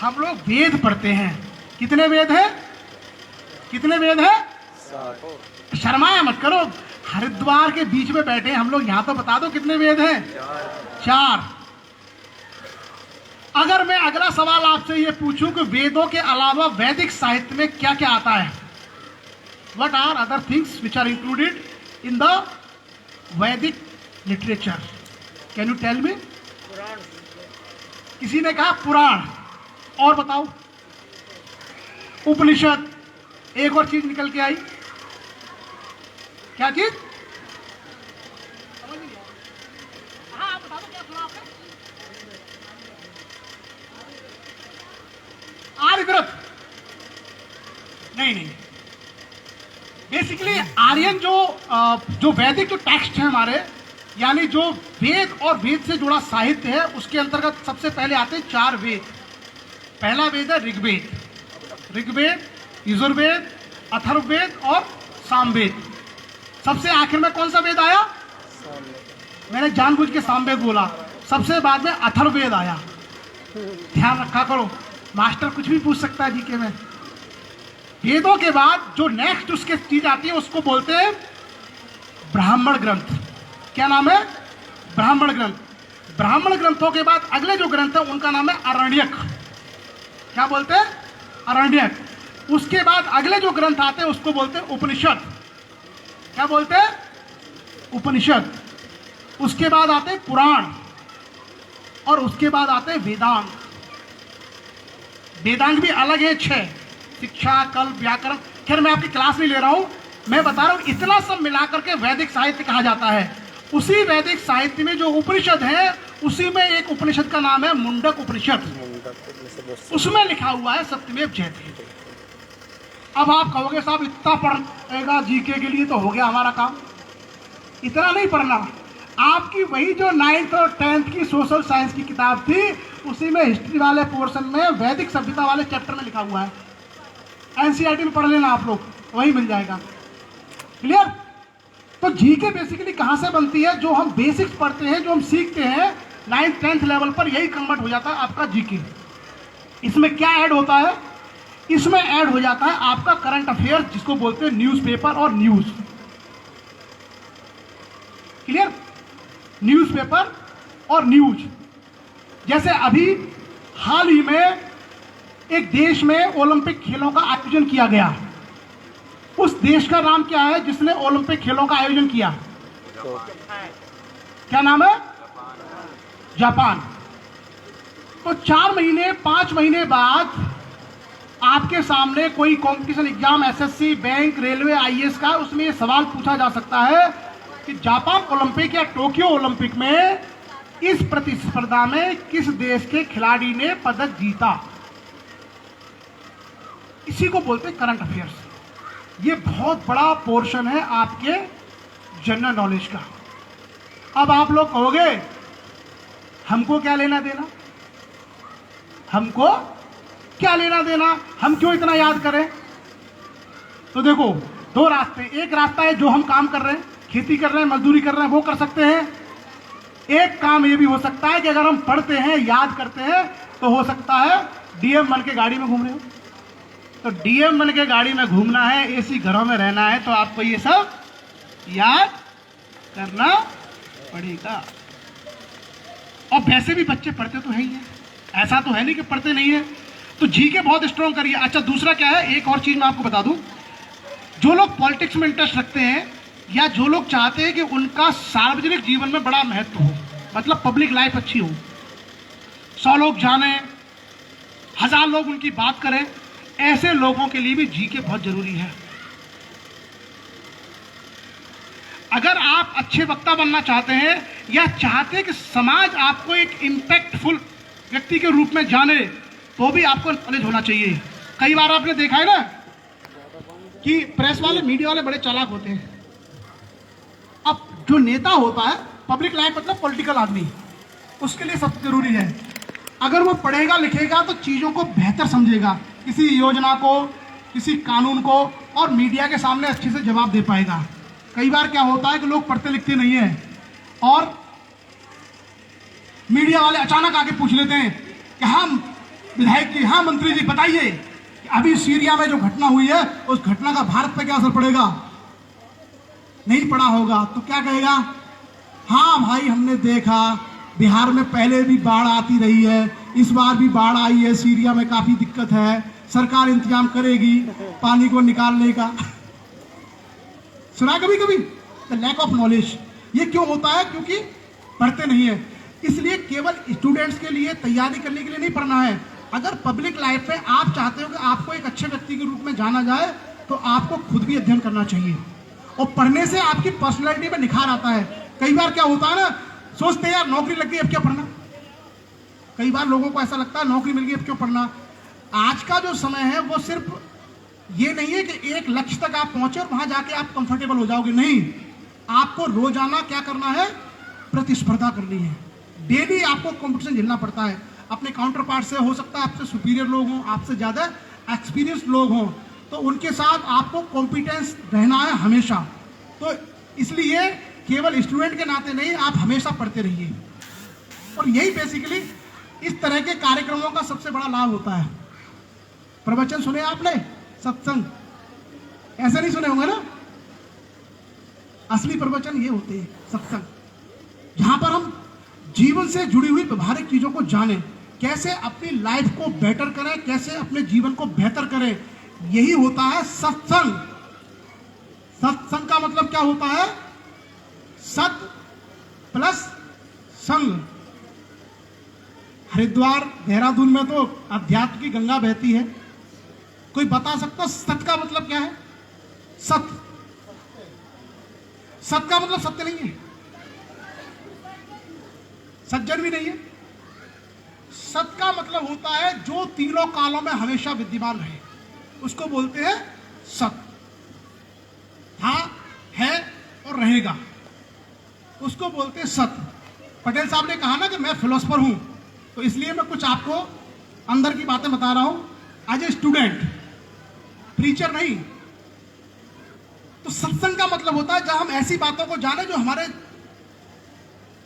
A: हम लोग वेद पढ़ते हैं। कितने वेद हैं? कितने वेद हैं? शर्माया मत करो, हरिद्वार के बीच में बैठे हम लोग, यहां तो बता दो कितने वेद हैं? 4। अगर मैं अगला सवाल आपसे ये पूछूं कि वेदों के अलावा वैदिक साहित्य में क्या क्या आता है, what are other things which are included in the Vedic literature, can you tell me? किसी ने कहा पुराण, और बताओ? उपनिषद। एक और चीज निकल के आई, क्या चीज? हाँ आप बता दो, क्या सुना आपने? आर्यव्रत? नहीं। बेसिकली आर्यन जो वैदिक जो टेक्स्ट है हमारे, यानी जो वेद और वेद से जुड़ा साहित्य है, उसके अंतर्गत सबसे पहले आते हैं 4 वेद। पहला वेद है ऋग्वेद, यजुर्वेद, अथर्ववेद और सामवेद। सबसे आखिर में कौन सा वेद आया? मैंने जानबूझ के सामवेद बोला, सबसे बाद में अथर्ववेद आया। ध्यान रखा करो, मास्टर कुछ भी पूछ सकता है जीके में। वेदों के बाद जो नेक्स्ट उसके चीज आती है उसको बोलते हैं ब्राह्मण ग्रंथ। क्या नाम है? ब्राह्मण ग्रंथ। ब्राह्मण ग्रंथों के बाद अगले जो ग्रंथ है उनका नाम है अरण्यक। क्या बोलते हैं? अरण्यक। उसके बाद अगले जो ग्रंथ आते हैं उसको बोलते हैं उपनिषद। क्या बोलते हैं? उपनिषद। उसके बाद आते हैं पुराण और उसके बाद आते हैं वेदांग। वेदांग भी अलग है 6, शिक्षा, कल्प, व्याकरण। खैर मैं आपकी क्लास नहीं ले रहा हूं, मैं बता रहा हूं इतना सब मिलाकर के वैदिक साहित्य कहा जाता है। उसी वैदिक साहित्य में जो उपनिषद है, उसी में एक उपनिषद का नाम है मुंडक उपनिषद। उसमें लिखा हुआ है सत्यमेव जयते। अब आप कहोगे साहब इतना पढ़ेगा जीके के लिए तो हो गया हमारा काम। इतना नहीं पढ़ना, आपकी वही जो 9th और 10th की सोशल साइंस की किताब थी, उसी में हिस्ट्री वाले पोर्शन में वैदिक सभ्यता वाले चैप्टर में लिखा हुआ है। एनसीईआरटी में पढ़ लेना आप लोग, वही मिल जाएगा। क्लियर? तो जीके बेसिकली कहां से बनती है? जो हम बेसिक्स पढ़ते हैं, जो हम सीखते हैं 9th 10th लेवल पर, यही कन्वर्ट हो जाता है आपका जीके। इसमें क्या ऐड होता है? इसमें ऐड हो जाता है आपका करंट अफेयर, जिसको बोलते हैं न्यूज़पेपर और न्यूज़। क्लियर? न्यूज़पेपर और न्यूज। जैसे अभी हाल ही में एक देश में ओलंपिक खेलों का आयोजन किया गया। उस देश का नाम क्या है जिसने ओलंपिक खेलों का आयोजन किया? क्या नाम है? जापान। तो 4 महीने 5 महीने बाद आपके सामने कोई competition exam, SSC, bank, railway, IAS का, उसमें ये सवाल पूछा जा सकता है कि जापान ओलंपिक या टोक्यो ओलंपिक में इस प्रतिस्पर्धा में किस देश के खिलाड़ी ने पदक जीता। इसी को बोलते हैं करंट अफेयर्स। ये बहुत बड़ा पोर्शन है आपके जनरल नॉलेज का। अब आप लोग कहोगे हमको क्या लेना देना, हमको क्या लेना देना, हम क्यों इतना याद करें? तो देखो, 2 रास्ते। एक रास्ता है जो हम काम कर रहे हैं, खेती कर रहे हैं, मजदूरी कर रहे हैं, वो कर सकते हैं। एक काम ये भी हो सकता है कि अगर हम पढ़ते हैं, याद करते हैं, तो हो सकता है डीएम बन के गाड़ी में घूम रहे हो। तो डीएम बन के गाड़ी में घूमना है, एसी घरों में रहना है, तो आपको ये सब याद करना पड़ेगा। और वैसे भी बच्चे पढ़ते तो है ही है, ऐसा तो है नहीं कि पढ़ते नहीं है। तो जीके बहुत स्ट्रॉन्ग करिए। अच्छा, दूसरा क्या है, एक और चीज मैं आपको बता दूं, जो लोग पॉलिटिक्स में इंटरेस्ट रखते हैं या जो लोग चाहते हैं कि उनका सार्वजनिक जीवन में बड़ा महत्व हो, मतलब पब्लिक लाइफ अच्छी हो, 100 लोग जाने, 1000 लोग उनकी बात करें, ऐसे लोगों के लिए भी जीके बहुत जरूरी है। अगर आप अच्छे वक्ता बनना चाहते हैं या चाहते हैं कि समाज आपको एक इम्पैक्टफुल व्यक्ति के रूप में जाने, तो भी आपको नॉलेज होना चाहिए। कई बार आपने देखा है ना कि प्रेस वाले, मीडिया वाले बड़े चालाक होते हैं। अब जो नेता होता है, पब्लिक लाइफ मतलब पॉलिटिकल आदमी, उसके लिए सबसे जरूरी है अगर वो पढ़ेगा लिखेगा तो चीज़ों को बेहतर समझेगा, किसी योजना को, किसी कानून को, और मीडिया के सामने अच्छे से जवाब दे पाएगा। कई बार क्या होता है कि लोग पढ़ते लिखते नहीं हैं और मीडिया वाले अचानक आके पूछ लेते हैं कि हाँ विधायक जी, हाँ मंत्री जी, बताइए कि अभी सीरिया में जो घटना हुई है उस घटना का भारत पे क्या असर पड़ेगा। नहीं पड़ा होगा तो क्या कहेगा, हाँ भाई हमने देखा बिहार में पहले भी बाढ़ आती रही है, इस बार भी बाढ़ आई है, सीरिया में काफी दिक्कत है, सरकार इंतजाम करेगी पानी को निकालने का। सुना कभी कभी? The lack of knowledge. ये क्यों होता है? क्योंकि पढ़ते नहीं है। इसलिए केवल स्टूडेंट्स के लिए तैयारी करने के लिए नहीं पढ़ना है। अगर पब्लिक लाइफ में आप चाहते हो कि आपको एक अच्छे व्यक्ति के रूप में जाना जाए, तो आपको खुद भी अध्ययन करना चाहिए, और पढ़ने से आपकी पर्सनैलिटी में निखार आता है। कई बार क्या होता है ना, सोचते हैं यार नौकरी लग गई अब क्या पढ़ना। कई बार लोगों को ऐसा लगता है नौकरी मिल गई अब क्यों पढ़ना। आज का जो समय है वो सिर्फ ये नहीं है कि एक लक्ष्य तक आप पहुंचे और वहां जाके आप कंफर्टेबल हो जाओगे। नहीं, आपको रोजाना क्या करना है, प्रतिस्पर्धा करनी है। डेली आपको कंपटीशन झेलना पड़ता है अपने काउंटर पार्ट से। हो सकता है आपसे सुपीरियर लोग हों, आपसे ज़्यादा एक्सपीरियंस लोग हों, तो उनके साथ आपको कॉम्पिटेंस रहना है हमेशा। तो इसलिए केवल स्टूडेंट के नाते नहीं, आप हमेशा पढ़ते रहिए। और यही बेसिकली इस तरह के कार्यक्रमों का सबसे बड़ा लाभ होता है। प्रवचन सुने आपने, सत्संग, ऐसे नहीं सुने होंगे ना। असली प्रवचन ये होते हैं सत्संग, जहां पर हम जीवन से जुड़ी हुई व्यवहारिक चीजों को जानें, कैसे अपनी लाइफ को बेटर करें, कैसे अपने जीवन को बेहतर करें। यही होता है सत्संग। सत्संग का मतलब क्या होता है? सत प्लस संग। हरिद्वार, देहरादून में तो अध्यात्म की गंगा बहती है। कोई बता सकता सत का मतलब क्या है? सत, सत का मतलब सत्य नहीं है, सज्जन भी नहीं है। सत का मतलब होता है जो तीनों कालों में हमेशा विद्यमान रहे, उसको बोलते हैं सत। हाँ, है और रहेगा, उसको बोलते हैं सत। पटेल साहब ने कहा ना कि मैं फिलोसफर हूं, तो इसलिए मैं कुछ आपको अंदर की बातें बता रहा हूं एज ए स्टूडेंट, प्रीचर नहीं। तो सत्संग का मतलब होता है जहां हम ऐसी बातों को जाने जो हमारे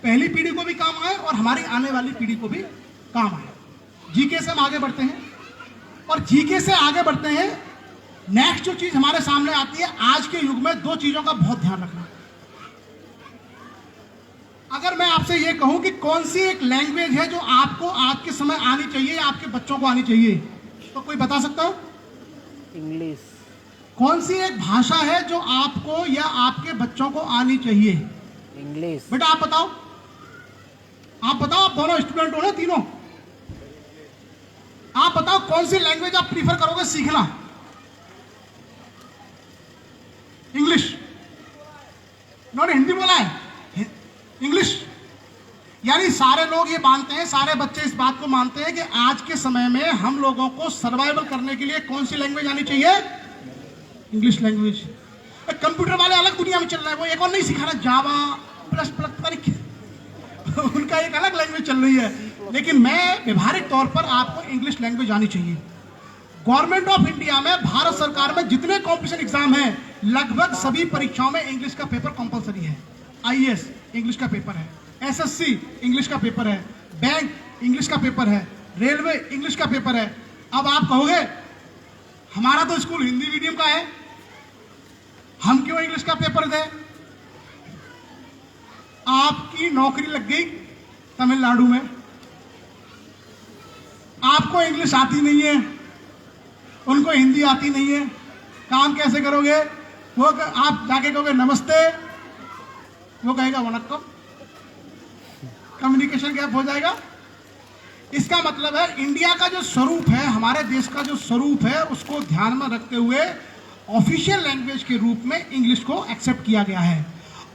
A: पहली पीढ़ी को भी काम आए और हमारी आने वाली पीढ़ी को भी काम आए। जीके से हम आगे बढ़ते हैं, और जीके से आगे बढ़ते हैं, नेक्स्ट जो चीज हमारे सामने आती है, आज के युग में 2 चीजों का बहुत ध्यान रखना। अगर मैं आपसे ये कहूं कि कौन सी एक लैंग्वेज है जो आपको आज के समय आनी चाहिए या आपके बच्चों को आनी चाहिए, तो कोई बता सकता है?
B: इंग्लिश।
A: कौन सी एक भाषा है जो आपको या आपके बच्चों को आनी चाहिए?
B: इंग्लिश।
A: बेटा आप बताओ, आप बताओ, आप दोनों स्टूडेंट हो ना तीनों, आप बताओ कौन सी लैंग्वेज आप प्रीफर करोगे सीखना? इंग्लिश। इन्होंने हिंदी बोला है, इंग्लिश। यानी सारे लोग ये मानते हैं, सारे बच्चे इस बात को मानते हैं कि आज के समय में हम लोगों को सर्वाइवल करने के लिए कौन सी लैंग्वेज आनी चाहिए? English language. कंप्यूटर वाले अलग दुनिया में चल रहे हैं, वो एक और नहीं सिखा रहा, जावा प्लस प्लस पता नहीं उनका एक अलग लैंग्वेज चल रही है। लेकिन मैं व्यवहारिक तौर पर आपको इंग्लिश लैंग्वेज आनी चाहिए। गवर्नमेंट ऑफ इंडिया में, भारत सरकार में जितने कॉम्पिटिशन एग्जाम हैं, लगभग सभी परीक्षाओं में इंग्लिश का पेपर कंपलसरी है। आईएएस इंग्लिश का पेपर है, एसएससी इंग्लिश का पेपर है, बैंक इंग्लिश का पेपर है, रेलवे इंग्लिश का पेपर है। अब आप कहोगे हमारा तो स्कूल हिंदी मीडियम का है, हम क्यों इंग्लिश का पेपर दें? आपकी नौकरी लग गई तमिलनाडु में, आपको इंग्लिश आती नहीं है, उनको हिंदी आती नहीं है, काम कैसे करोगे? वो आप जाके कहोगे नमस्ते, वो कहेगा वनक्कम, कम्युनिकेशन गैप हो जाएगा। इसका मतलब है इंडिया का जो स्वरूप है, हमारे देश का जो स्वरूप है, उसको ध्यान में रखते हुए ऑफिशियल लैंग्वेज के रूप में इंग्लिश को एक्सेप्ट किया गया है।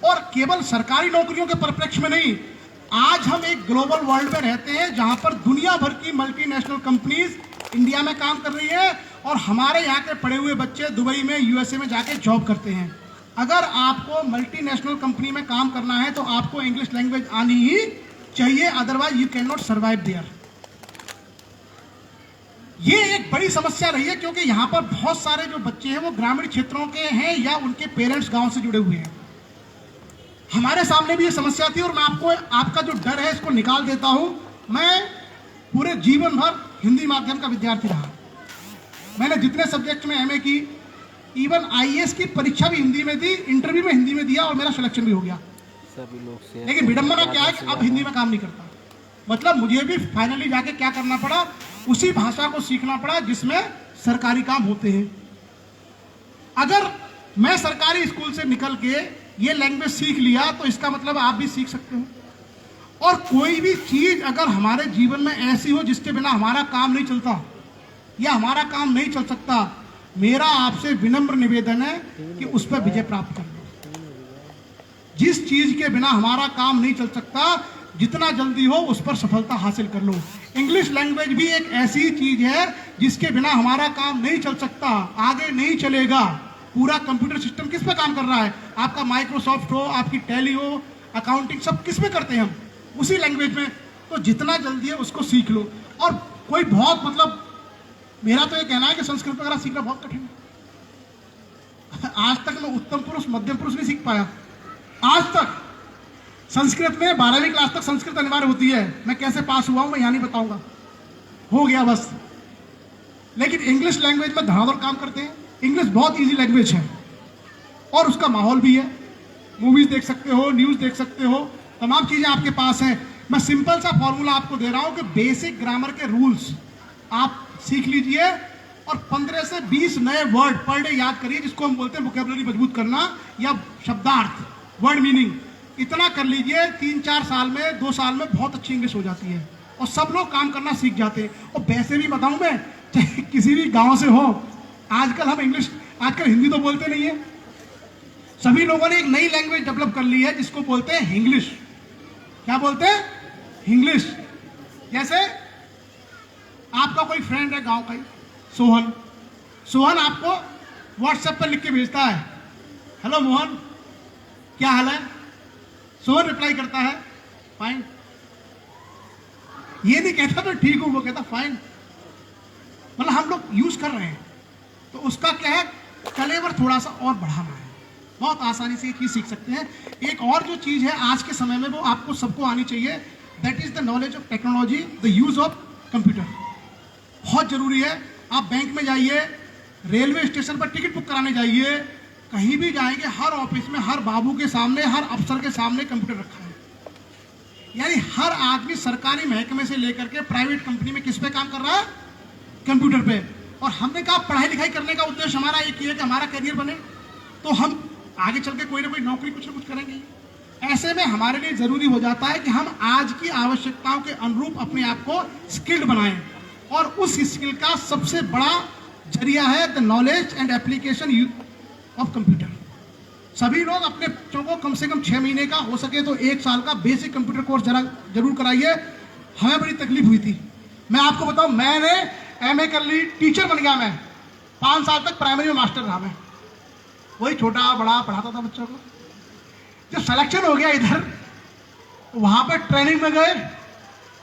A: और केवल सरकारी नौकरियों के परिप्रेक्ष्य में नहीं, आज हम एक ग्लोबल वर्ल्ड में रहते हैं जहां पर दुनिया भर की मल्टीनेशनल कंपनीज इंडिया में काम कर रही है और हमारे यहाँ के पढ़े हुए बच्चे दुबई में, यूएसए में जाके जॉब करते हैं। अगर आपको मल्टीनेशनल कंपनी में काम करना है तो आपको इंग्लिश लैंग्वेज आनी ही चाहिए, otherwise you can not survive there. ये एक बड़ी समस्या रही है क्योंकि यहाँ पर बहुत सारे जो बच्चे हैं वो ग्रामीण क्षेत्रों के हैं या उनके पेरेंट्स गांव से जुड़े हुए हैं। हमारे सामने भी ये समस्या थी और मैं आपको आपका जो डर है इसको निकाल देता हूं। मैं पूरे जीवन भर हिंदी माध्यम का विद्यार्थी रहा। मैंने जितने सब्जेक्ट में एमए की, इवन आईएएस की परीक्षा भी हिंदी में दी, इंटरव्यू में हिंदी में दिया और मेरा सिलेक्शन भी हो गया।
B: सभी लोग से
A: लेकिन विडंबना क्या है कि अब हिंदी में काम नहीं करता। मतलब मुझे भी फाइनली जाके क्या करना पड़ा, उसी भाषा को सीखना पड़ा जिसमें सरकारी काम होते हैं। अगर मैं सरकारी स्कूल से निकल के ये लैंग्वेज सीख लिया तो इसका मतलब आप भी सीख सकते हो। और कोई भी चीज अगर हमारे जीवन में ऐसी हो जिसके बिना हमारा काम नहीं चलता या हमारा काम नहीं चल सकता, मेरा आपसे विनम्र निवेदन है कि उस पर विजय प्राप्त कर लो। जिस चीज के बिना हमारा काम नहीं चल सकता, जितना जल्दी हो उस पर सफलता हासिल कर लो। इंग्लिश लैंग्वेज भी एक ऐसी चीज है जिसके बिना हमारा काम नहीं चल सकता, आगे नहीं चलेगा। पूरा कंप्यूटर सिस्टम किस पे काम कर रहा है? आपका माइक्रोसॉफ्ट हो, आपकी टैली हो, अकाउंटिंग, सब किस में करते हैं हम? उसी लैंग्वेज में। तो जितना जल्दी है उसको सीख लो। और कोई बहुत मतलब मेरा तो ये कहना है कि संस्कृत वगैरह सीखना बहुत कठिन है। आज तक मैं उत्तम पुरुष, मध्यम पुरुष नहीं सीख पाया। आज तक संस्कृत में 12वीं क्लास तक संस्कृत अनिवार्य होती है। मैं कैसे पास हुआ हूं मैं यहाँ नहीं बताऊंगा, हो गया बस। लेकिन इंग्लिश लैंग्वेज में धड़ाधड़ काम करते हैं। इंग्लिश बहुत इजी लैंग्वेज है और उसका माहौल भी है। मूवीज देख सकते हो, न्यूज देख सकते हो, तमाम चीजें आपके पास हैं। मैं सिंपल सा फॉर्मूला आपको दे रहा हूं कि बेसिक ग्रामर के रूल्स आप सीख लीजिए और 15 से 20 नए वर्ड पर डे याद करिए, जिसको हम बोलते हैं वोकैबुलरी मजबूत करना या शब्दार्थ, वर्ड मीनिंग। इतना कर लीजिए, 3-4 साल में, 2 साल में बहुत अच्छी इंग्लिश हो जाती है और सब लोग काम करना सीख जाते हैं। और वैसे भी बताऊं मैं, चाहे किसी भी गांव से हो, आजकल हम इंग्लिश, आजकल हिंदी तो बोलते नहीं है। सभी लोगों ने एक नई लैंग्वेज डेवलप कर ली है जिसको बोलते हैं इंग्लिश। क्या बोलते हैं? इंग्लिश। जैसे आपका कोई फ्रेंड है गांव का ही, सोहन। सोहन आपको व्हाट्सएप पर लिख के भेजता है, हेलो मोहन क्या हाल है? सोहन रिप्लाई करता है फाइन। ये नहीं कहता मैं ठीक हूं, वो कहता फाइन। मतलब हम लोग यूज कर रहे हैं। तो उसका क्या है, कलेवर थोड़ा सा और बढ़ाना है। बहुत आसानी से ये चीज सीख सकते हैं। एक और जो चीज है आज के समय में वो आपको सबको आनी चाहिए, that is the knowledge of technology, the use of computer. बहुत जरूरी है। आप बैंक में जाइए, रेलवे स्टेशन पर टिकट बुक कराने जाइए, कहीं भी जाएंगे, हर ऑफिस में, हर बाबू के सामने, हर अफसर के सामने कंप्यूटर रखा है। यानी हर आदमी सरकारी महकमे से लेकर के प्राइवेट कंपनी में किस पे काम कर रहा है? कंप्यूटर पे। और हमने कहा पढ़ाई लिखाई करने का उद्देश्य हमारा एक ही है कि हमारा करियर बने, तो हम आगे चल के कोई ना कोई नौकरी कुछ ना कुछ करेंगे। ऐसे में हमारे लिए जरूरी हो जाता है कि हम आज की आवश्यकताओं के अनुरूप अपने आप को स्किल्ड बनाएं, और उस स्किल का सबसे बड़ा जरिया है the knowledge and application of computer. सभी लोग अपने बच्चों को कम से कम 6 महीने का, हो सके तो 1 साल का बेसिक कंप्यूटर कोर्स जरूर कराइए। हमें बड़ी तकलीफ हुई थी, मैं आपको बताऊं, मैंने एमए कर ली, टीचर बन गया मैं, 5 साल तक प्राइमरी में मास्टर रहा मैं, वही छोटा बड़ा पढ़ाता था बच्चों को। जब सिलेक्शन हो गया इधर, वहां पे ट्रेनिंग में गए,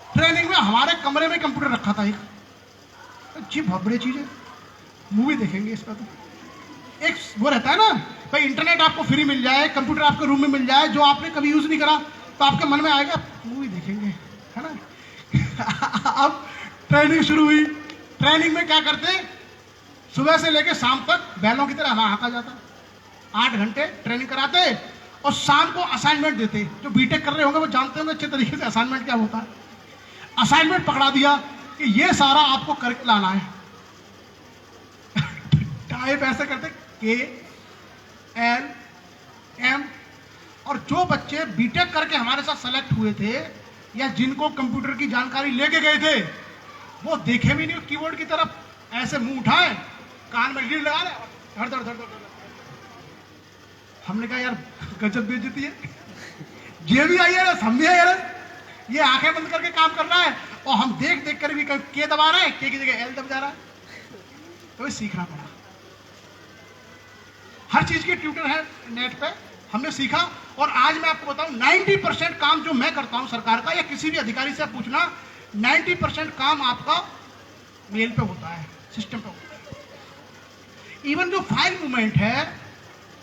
A: ट्रेनिंग में हमारे कमरे में कंप्यूटर रखा था एक जी, बहुत बड़ी चीज है, मूवी देखेंगे इस पर। तो एक वो रहता है ना भाई, इंटरनेट आपको फ्री मिल जाए, कंप्यूटर आपके रूम में मिल जाए, जो आपने कभी यूज नहीं करा, तो आपके मन में आएगा मूवी देखेंगे, है ना। अब ट्रेनिंग शुरू हुई, ट्रेनिंग में क्या करते, सुबह से लेकर शाम तक बैलों की तरह हमारा हाका जाता, 8 घंटे ट्रेनिंग कराते, और शाम को असाइनमेंट देते। जो बीटेक कर रहे होंगे वो जानते होंगे अच्छे तरीके से असाइनमेंट क्या होता है। असाइनमेंट पकड़ा दिया कि ये सारा आपको करके लाना है। टाइप ऐसे करते KLM, और जो बच्चे बीटेक करके हमारे साथ सेलेक्ट हुए थे या जिनको कंप्यूटर की जानकारी लेके गए थे, वो देखे भी नहीं कीबोर्ड की तरफ, ऐसे मुंह उठाए, कान में लीड लगा ले, धड़ धड़ धड़ धड़। हमने कहा यार गजब बेइज्जती है, ये भी आई है, हम भी है यार, ये आंखें बंद करके काम कर रहा है, और हम देख देख कर भी के दबा रहे हैं, के की जगह एल दब जा रहा है। तो ये सीखना पड़ा। हर चीज के ट्यूटर है नेट पे, हमने सीखा। और आज मैं आपको बताऊं, 90% काम जो मैं करता हूं सरकार का, या किसी भी अधिकारी से पूछना, 90% काम आपका मेल पे होता है, सिस्टम पे होता है। इवन जो फाइल मूवमेंट है,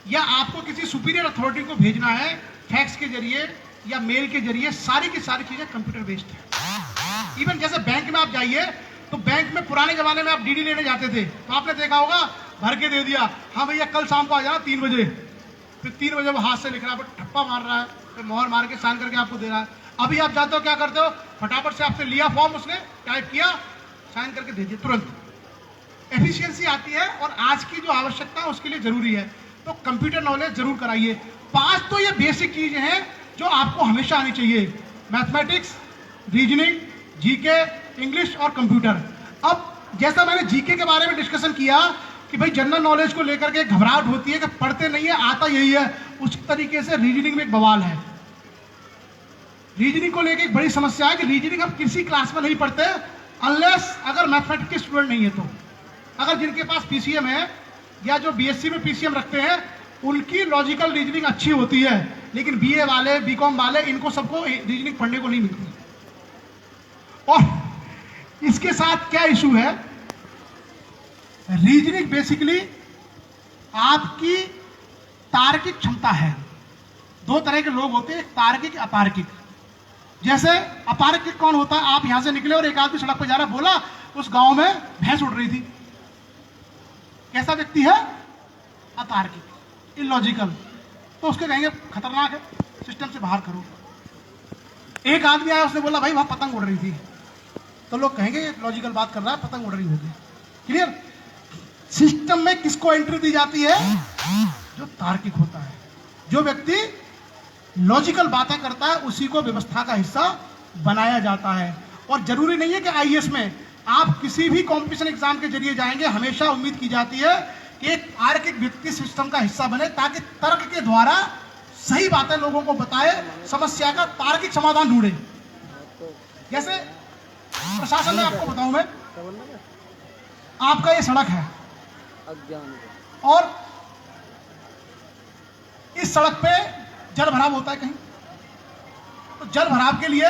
A: या आपको किसी सुपीरियर अथॉरिटी को भेजना है फैक्स के जरिए या मेल के जरिए, सारी की सारी चीजें कंप्यूटर बेस्ड है। इवन जैसे बैंक में आप जाइए, तो बैंक में पुराने जमाने में आप डीडी लेने जाते थे, तो आपने देखा होगा, भर के दे दिया, हाँ भैया कल शाम को आ जाना 3 बजे, फिर 3 बजे वो हाथ से लिख रहा है, ठप्पा मार रहा है, फिर मोहर मार के साइन करके आपको दे रहा है। अभी आप जाते हो, क्या करते हो, फटाफट से आपसे लिया फॉर्म, उसने टाइप किया, साइन करके दे दिया, तुरंत एफिशिएंसी आती है। और आज की जो आवश्यकता है उसके लिए जरूरी है, तो कंप्यूटर नॉलेज जरूर कराइए। 5 तो ये बेसिक चीजें हैं जो आपको हमेशा आनी चाहिए, मैथमेटिक्स, रीजनिंग, जीके, इंग्लिश और कंप्यूटर। अब जैसा मैंने जीके के बारे में डिस्कशन किया कि भाई जनरल नॉलेज को लेकर के घबराहट होती है कि पढ़ते नहीं है, आता यही है, उस तरीके से रीजनिंग में एक बवाल है। रीजनिंग को लेकर एक बड़ी समस्या है कि रीजनिंग हम किसी क्लास में नहीं पढ़ते, अनलेस अगर मैथमेटिक्स के स्टूडेंट नहीं है तो। अगर जिनके पास पीसीएम है या जो बीएससी में पीसीएम रखते हैं, उनकी लॉजिकल रीजनिंग अच्छी होती है, लेकिन बीए वाले, बीकॉम वाले, इनको सबको रीजनिंग पढ़ने को नहीं मिलती। और इसके साथ क्या इशू है, रीजनिंग बेसिकली आपकी तार्किक क्षमता है। 2 तरह के लोग होते हैं, तार्किक, अतार्किक। जैसे अतार्किक कौन होता है, आप यहां से निकले और एक आदमी सड़क पर जा रहा, बोला उस गांव में भैंस उड़ रही थी, कैसा व्यक्ति है, अतार्किक, इलॉजिकल, तो उसके कहेंगे खतरनाक है, सिस्टम से बाहर करो। एक आदमी आया, उसने बोला भाई वहां पतंग उड़ रही थी, तो लोग कहेंगे लॉजिकल बात कर रहा है, पतंग उड़ रही होगी। क्लियर। सिस्टम में किसको एंट्री दी जाती है, जो तार्किक होता है, जो व्यक्ति लॉजिकल बातें करता है, उसी को व्यवस्था का हिस्सा बनाया जाता है। और जरूरी नहीं है कि आईएएस में, आप किसी भी कॉम्पिटिशन एग्जाम के जरिए जाएंगे, हमेशा उम्मीद की जाती है कि एक तार्किक व्यक्ति सिस्टम का हिस्सा बने, ताकि तर्क के द्वारा सही बातें लोगों को बताए, समस्या का तार्किक समाधान ढूंढे। जैसे प्रशासन में आपको बताऊं मैं, आपका ये सड़क है और इस सड़क पे जल भराव होता है कहीं, तो जल भराव के लिए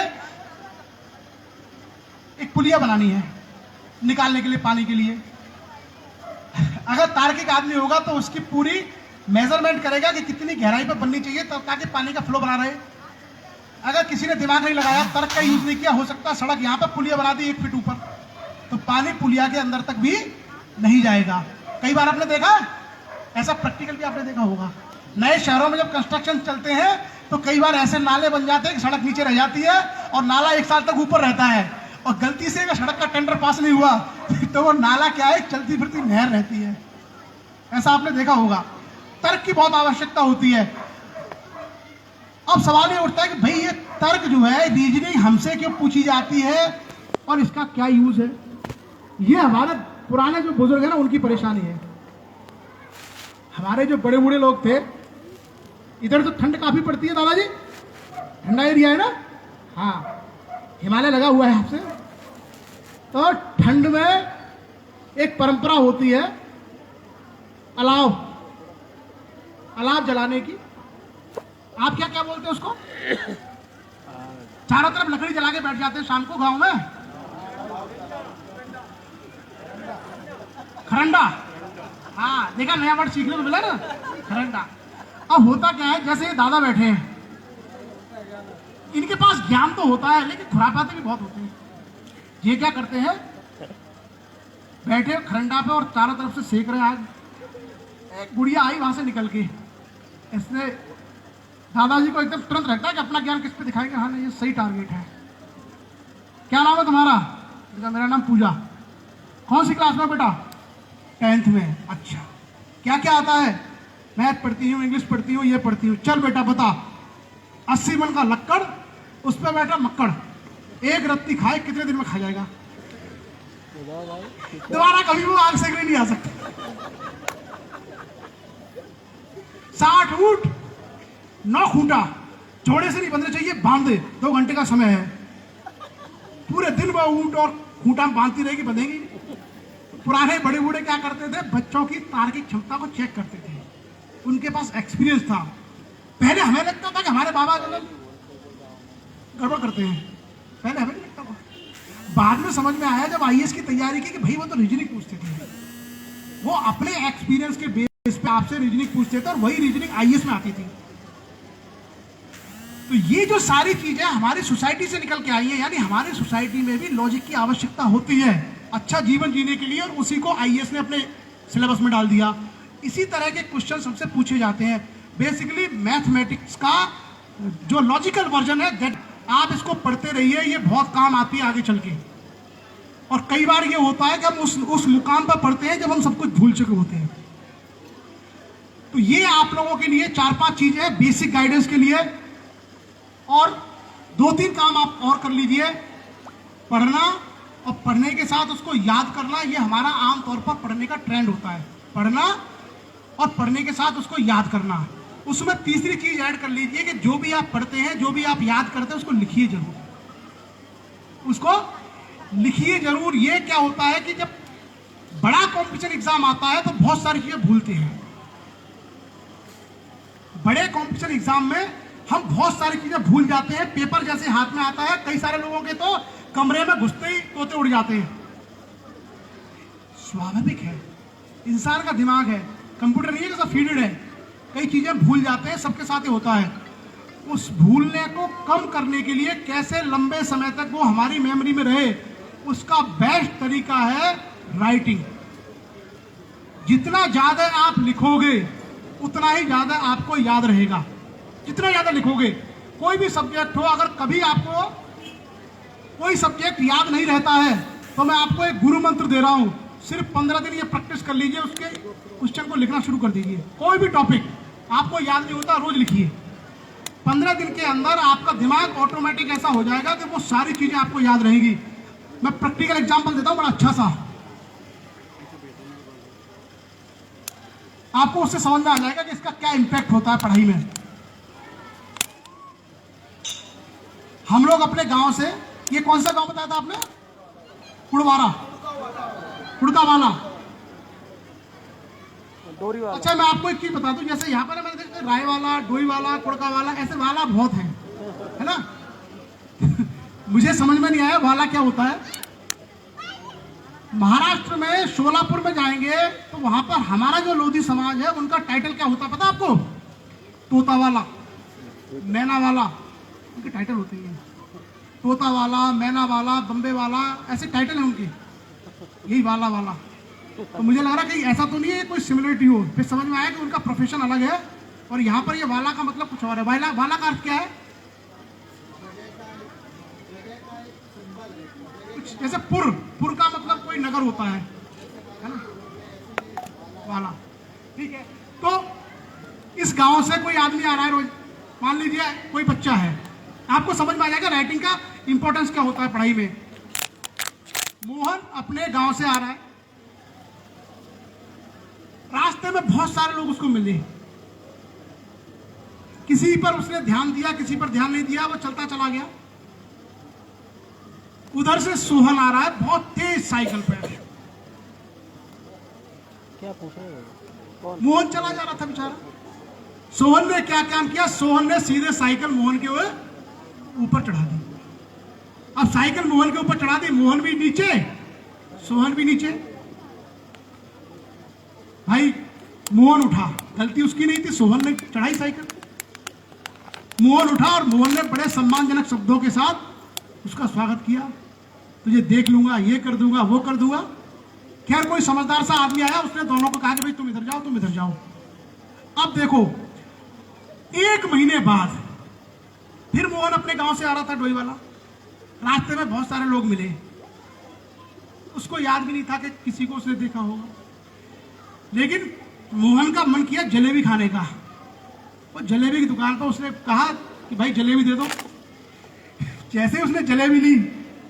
A: एक पुलिया बनानी है निकालने के लिए, पानी के लिए। अगर तार्किक आदमी होगा तो उसकी पूरी मेजरमेंट करेगा कि कितनी गहराई पर बननी चाहिए, तब ताकि पानी का फ्लो बना रहे। अगर किसी ने दिमाग नहीं लगाया, तर्क का यूज नहीं किया, हो सकता है सड़क यहां पर पुलिया बना दी 1 फीट ऊपर, तो पानी पुलिया के अंदर तक भी नहीं जाएगा। कई बार आपने देखा ऐसा, प्रैक्टिकल भी आपने देखा होगा, नए शहरों में जब कंस्ट्रक्शन चलते हैं तो कई बार ऐसे नाले बन जाते हैं कि सड़क नीचे रह जाती है और नाला 1 साल तक ऊपर रहता है, और गलती से अगर सड़क का टेंडर पास नहीं हुआ तो वो नाला क्या है, चलती फिरती नहर रहती है। ऐसा आपने देखा होगा। तर्क की बहुत आवश्यकता होती है। अब सवाल ये उठता है कि भाई ये तर्क जो है, रीजनिंग हमसे क्यों पूछी जाती है और इसका क्या यूज है। ये हमारे पुराने जो बुजुर्ग है ना, उनकी परेशानी है। हमारे जो बड़े बूढ़े लोग थे, इधर तो ठंड काफी पड़ती है दादाजी, ठंडा एरिया है ना, हाँ, हिमालय लगा हुआ है आपसे, तो ठंड में एक परंपरा होती है अलाव जलाने की। आप क्या क्या बोलते हैं उसको? चारों तरफ लकड़ी जला के बैठ जाते हैं शाम को गांव में। खरंडा, हाँ, देखा, नया वर्ड सीखने को मिला ना, खरंडा। अब होता क्या है, जैसे ये दादा बैठे हैं, इनके पास ज्ञान तो होता है लेकिन खुरापाते भी बहुत होते हैं। ये क्या करते हैं, बैठे खरंडा पे और चारों तरफ से सेक रहे हैं आग। एक गुड़िया आई वहां से निकल के, इसने दादाजी को एकदम तुरंत रहता है कि अपना ज्ञान किस पे दिखाएंगे। हाँ नहीं, ये सही टारगेट है। क्या नाम है तुम्हारा? मेरा नाम पूजा। कौन सी क्लास में बेटा? 10th में। अच्छा, क्या क्या आता है? मैथ पढ़ती हूँ, इंग्लिश पढ़ती हूँ, ये पढ़ती हूँ। चल बेटा बता, 80 मन का लक्कड़, उस पर बैठा मक्कड़, एक रत्ती खाए कितने दिन में खा जाएगा? दोबारा कभी वो आग सेकने नहीं आ सकता। 60 ऊंट 9 खूंटा, जोड़े से नहीं बंधने चाहिए, बांध दे, 2 घंटे का समय है। पूरे दिन में ऊंट और खूंटा बांधती रहेगी, बंधेगी। पुराने बड़े बूढ़े क्या करते थे, बच्चों की तार्किक क्षमता को चेक करते थे। उनके पास एक्सपीरियंस था। पहले हमें लगता था कि हमारे बाबा जो गड़बड़ करते हैं, पहले हमें नहीं लगता था। बाद में समझ में आया जब आईएएस की तैयारी की कि भाई वो तो रीजनिंग पूछते थे, वो अपने एक्सपीरियंस के बेस पे आपसे रीजनिंग पूछते थे और वही रीजनिंग आईएएस में आती थी। तो ये जो सारी चीजें हमारी सोसाइटी से निकल के आई है, यानी हमारी सोसाइटी में भी लॉजिक की आवश्यकता होती है अच्छा जीवन जीने के लिए, और उसी को आईएएस ने अपने सिलेबस में डाल दिया। इसी तरह के क्वेश्चन हमसे पूछे जाते हैं। बेसिकली मैथमेटिक्स का जो लॉजिकल वर्जन है, दैट आप इसको पढ़ते रहिए, ये बहुत काम आती है आगे चल के। और कई बार ये होता है कि हम उस मुकाम पर पढ़ते हैं जब हम सब कुछ भूल चुके होते हैं। तो ये आप लोगों के लिए 4-5 चीजें बेसिक गाइडेंस के लिए, और 2-3 काम आप और कर लीजिए। पढ़ना और पढ़ने के साथ उसको याद करना, ये हमारा आमतौर पर पढ़ने का ट्रेंड होता है। पढ़ना और पढ़ने के साथ उसको याद करना। उसमें तीसरी चीज ऐड कर लीजिए कि जो भी आप पढ़ते हैं, जो भी आप याद करते हैं, उसको लिखिए जरूर, उसको लिखिए जरूर। ये क्या होता है कि जब बड़ा कॉम्पिटिशन एग्जाम आता है तो बहुत सारी चीजें भूलते हैं। बड़े कॉम्पिटिशन एग्जाम में हम बहुत सारी चीजें भूल जाते हैं। पेपर जैसे हाथ में आता है, कई सारे लोगों के तो कमरे में घुसते ही तोते उड़ जाते हैं। स्वाभाविक है, इंसान का दिमाग है, कंप्यूटर नहीं है जैसा फीडेड है, कई चीजें भूल जाते हैं, सबके साथ ही होता है। उस भूलने को कम करने के लिए कैसे लंबे समय तक वो हमारी मेमोरी में रहे, उसका बेस्ट तरीका है राइटिंग। जितना ज्यादा आप लिखोगे उतना ही ज्यादा आपको याद रहेगा। जितना ज्यादा लिखोगे, कोई भी सब्जेक्ट हो, अगर कभी आपको कोई सब्जेक्ट याद नहीं रहता है तो मैं आपको एक गुरु मंत्र दे रहा हूं, सिर्फ 15 दिन ये प्रैक्टिस कर लीजिए, उसके क्वेश्चन को लिखना शुरू कर दीजिए। कोई भी टॉपिक आपको याद नहीं होता, रोज लिखिए। 15 दिन के अंदर आपका दिमाग ऑटोमेटिक ऐसा हो जाएगा कि वो सारी चीजें आपको याद रहेगी। मैं प्रैक्टिकल एग्जांपल देता हूं बड़ा अच्छा सा, आपको उससे समझ में आ जाएगा कि इसका क्या इंपैक्ट होता है पढ़ाई में। हम लोग अपने गांव से, ये कौन सा गांव बताया था आपने? कुड़कावाला। अच्छा, मैं आपको एक चीज बता दूं, जैसे यहाँ पर मैंने देखा राय वाला, डोई वाला, कुड़का वाला, ऐसे वाला बहुत है ना। मुझे समझ में नहीं आया वाला क्या होता है। महाराष्ट्र में शोलापुर में जाएंगे तो वहां पर हमारा जो लोधी समाज है, उनका टाइटल क्या होता है पता आपको? तोता वाला, मैना वाला, उनके टाइटल होते हैं। तोता वाला, मैना वाला, बम्बे वाला, ऐसे टाइटल है उनके, यही वाला वाला। तो मुझे लग रहा कि ऐसा तो नहीं है कोई सिमिलरिटी हो, फिर समझ में आया कि उनका प्रोफेशन अलग है और यहाँ पर ये वाला का मतलब कुछ और है। वाला वाला का अर्थ क्या है? कुछ जैसे पुर, पुर का मतलब कोई नगर होता है ना, वाला। ठीक है, तो इस गांव से कोई आदमी आ रहा है रोज, मान लीजिए कोई बच्चा है, आपको समझ में आ जाएगा राइटिंग का इंपॉर्टेंस क्या होता है पढ़ाई में। मोहन अपने गांव से आ रहा है, रास्ते में बहुत सारे लोग उसको मिले, किसी पर उसने ध्यान दिया, किसी पर ध्यान नहीं दिया, वो चलता चला गया। उधर से सोहन आ रहा है बहुत तेज साइकिल पे।
B: क्या पूछ रहे हो? कौन?
A: मोहन चला जा रहा था बेचारा। सोहन ने क्या काम किया? सोहन ने सीधे साइकिल मोहन के ऊपर चढ़ा दी। अब साइकिल मोहन के ऊपर चढ़ा दी, मोहन भी नीचे, सोहन भी नीचे। भाई मोहन उठा, गलती उसकी नहीं थी, सोहन ने चढ़ाई साइकिल। मोहन उठा और मोहन ने बड़े सम्मानजनक शब्दों के साथ उसका स्वागत किया। तुझे देख लूंगा, ये कर दूंगा, वो कर दूंगा। खैर कोई समझदार सा आदमी आया, उसने दोनों को कहा कि भाई तुम इधर जाओ, तुम इधर जाओ। अब देखो, 1 महीने बाद फिर मोहन अपने गांव से आ रहा था डोईवाला, रास्ते में बहुत सारे लोग मिले, उसको याद भी नहीं था कि किसी को उसने देखा होगा, लेकिन मोहन का मन किया जलेबी खाने का। वो जलेबी की दुकान पर उसने कहा कि भाई जलेबी दे दो। जैसे ही उसने जलेबी ली,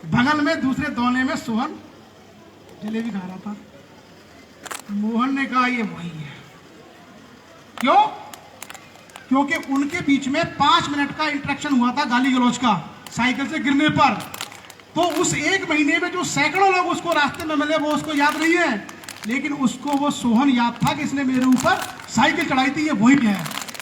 A: बगल में दूसरे दोने में सोहन जलेबी खा रहा था। मोहन ने कहा ये वही है। क्यों? क्योंकि उनके बीच में 5 मिनट का इंटरेक्शन हुआ था गाली गलौज का, साइकिल से गिरने पर। तो उस 1 महीने में जो सैकड़ों लोग उसको रास्ते में मिले वो उसको याद नहीं है, लेकिन उसको वो सोहन याद था कि इसने मेरे ऊपर साइकिल चढ़ाई थी, ये वही है।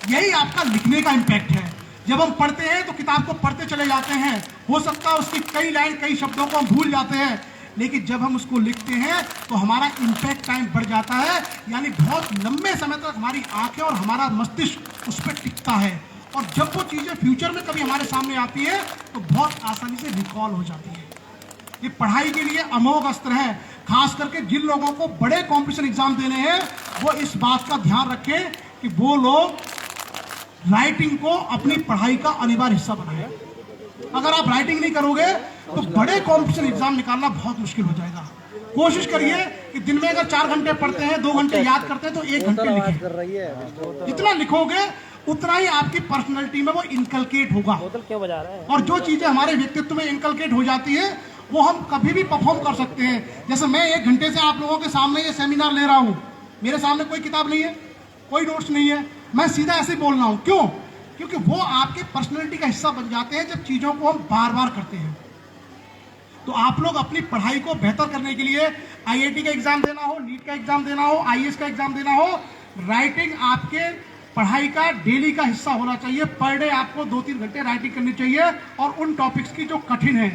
A: यही आपका लिखने का इम्पैक्ट है। जब हम पढ़ते हैं तो किताब को पढ़ते चले जाते हैं, हो सकता है उसकी कई लाइन, कई शब्दों को हम भूल जाते हैं, लेकिन जब हम उसको लिखते हैं तो हमारा इम्पैक्ट टाइम बढ़ जाता है, यानी बहुत लंबे समय तक हमारी आंखें और हमारा मस्तिष्क उस पर टिकता है। और जब वो चीज़ें फ्यूचर में कभी हमारे सामने आती है तो बहुत आसानी से रिकॉल हो जाती है। ये पढ़ाई के लिए अमोघ अस्त्र है। खास करके जिन लोगों को बड़े कॉम्पिटिशन एग्जाम देने हैं, वो इस बात का ध्यान रखें कि वो लोग राइटिंग को अपनी पढ़ाई का अनिवार्य हिस्सा बनाएं। अगर आप राइटिंग नहीं करोगे तो बड़े कॉम्पिटिशन एग्जाम निकालना बहुत मुश्किल हो जाएगा। कोशिश करिए कि दिन में अगर 4 घंटे पढ़ते हैं, 2 घंटे याद करते हैं, तो 1 घंटे लिखें। जितना लिखोगे उतना ही आपकी पर्सनैलिटी में वो इनकलकेट होगा।
B: क्यों बजा रहा है?
A: और जो चीजें हमारे व्यक्तित्व में इनकलकेट हो जाती है वो हम कभी भी परफॉर्म कर सकते हैं। जैसे मैं 1 घंटे से आप लोगों के सामने ये सेमिनार ले रहा हूँ, मेरे सामने कोई किताब नहीं है, कोई नोट्स नहीं है, मैं सीधा ऐसे बोल रहा हूँ। क्यों? क्योंकि वो आपके पर्सनैलिटी का हिस्सा बन जाते हैं जब चीज़ों को हम बार बार करते हैं। तो आप लोग अपनी पढ़ाई को बेहतर करने के लिए IIT का एग्जाम देना हो, नीट का एग्जाम देना हो, IAS का एग्जाम देना हो, राइटिंग आपके पढ़ाई का डेली का हिस्सा होना चाहिए। पर डे आपको 2-3 घंटे राइटिंग करनी चाहिए, और उन टॉपिक्स की जो कठिन है,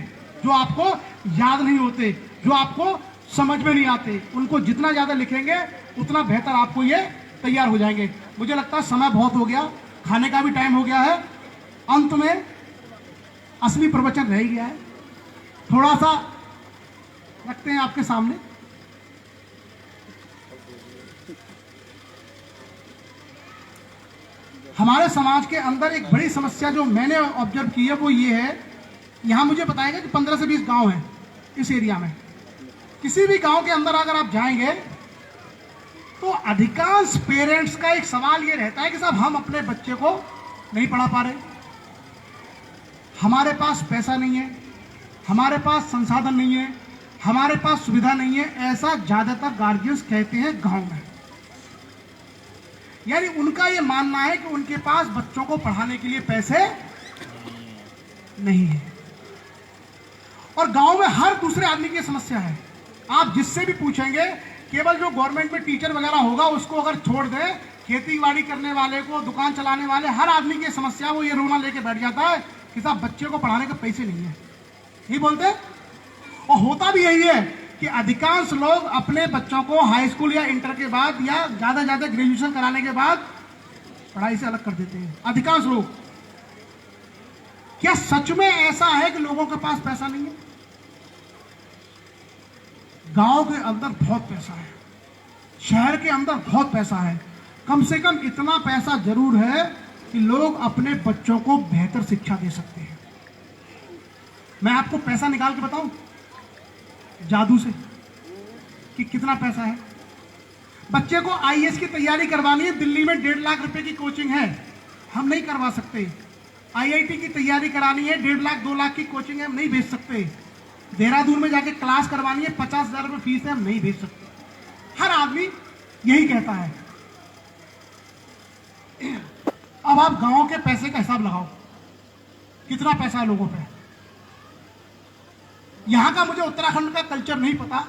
A: जो आपको याद नहीं होते, जो आपको समझ में नहीं आते, उनको जितना ज़्यादा लिखेंगे उतना बेहतर आपको ये तैयार हो जाएंगे। मुझे लगता है समय बहुत हो गया, खाने का भी टाइम हो गया है। अंत में असली प्रवचन रह गया है, थोड़ा सा रखते हैं आपके सामने। हमारे समाज के अंदर एक बड़ी समस्या जो मैंने ऑब्जर्व की है वो ये है, यहाँ मुझे बताएगा कि 15 से 20 गांव हैं इस एरिया में। किसी भी गांव के अंदर अगर आप जाएंगे तो अधिकांश पेरेंट्स का एक सवाल ये रहता है कि साहब हम अपने बच्चे को नहीं पढ़ा पा रहे, हमारे पास पैसा नहीं है, हमारे पास संसाधन नहीं है, हमारे पास सुविधा नहीं है। ऐसा ज्यादातर गार्जियंस कहते हैं गांव में। यानी उनका ये मानना है कि उनके पास बच्चों को पढ़ाने के लिए पैसे नहीं है। और गांव में हर दूसरे आदमी की समस्या है। आप जिससे भी पूछेंगे, केवल जो गवर्नमेंट में टीचर वगैरह होगा उसको अगर छोड़ दें, खेती बाड़ी करने वाले को, दुकान चलाने वाले, हर आदमी की समस्या वो ये रोना लेके बैठ जाता है कि साहब बच्चे को पढ़ाने के पैसे नहीं है। यही बोलते हैं। और होता भी यही है कि अधिकांश लोग अपने बच्चों को हाई स्कूल या इंटर के बाद या ज्यादा ग्रेजुएशन कराने के बाद पढ़ाई से अलग कर देते हैं। अधिकांश लोग। क्या सच में ऐसा है कि लोगों के पास पैसा नहीं है? गांव के अंदर बहुत पैसा है, शहर के अंदर बहुत पैसा है। कम से कम इतना पैसा जरूर है कि लोग अपने बच्चों को बेहतर शिक्षा दे सकते हैं। मैं आपको पैसा निकाल के बताऊं जादू से कि कितना पैसा है। बच्चे को आईएएस की तैयारी करवानी है, दिल्ली में 1.5 लाख रुपए की कोचिंग है, हम नहीं करवा सकते। आईआईटी की तैयारी करानी है, 1.5 लाख 2 लाख की कोचिंग है, हम नहीं भेज सकते। देहरादून में जाके क्लास करवानी है, 50,000 रुपये फीस है, हम नहीं भेज सकते। हर आदमी यही कहता है। अब आप गांव के पैसे का हिसाब लगाओ, कितना पैसा है लोगों पे। यहां का मुझे उत्तराखंड का कल्चर नहीं पता।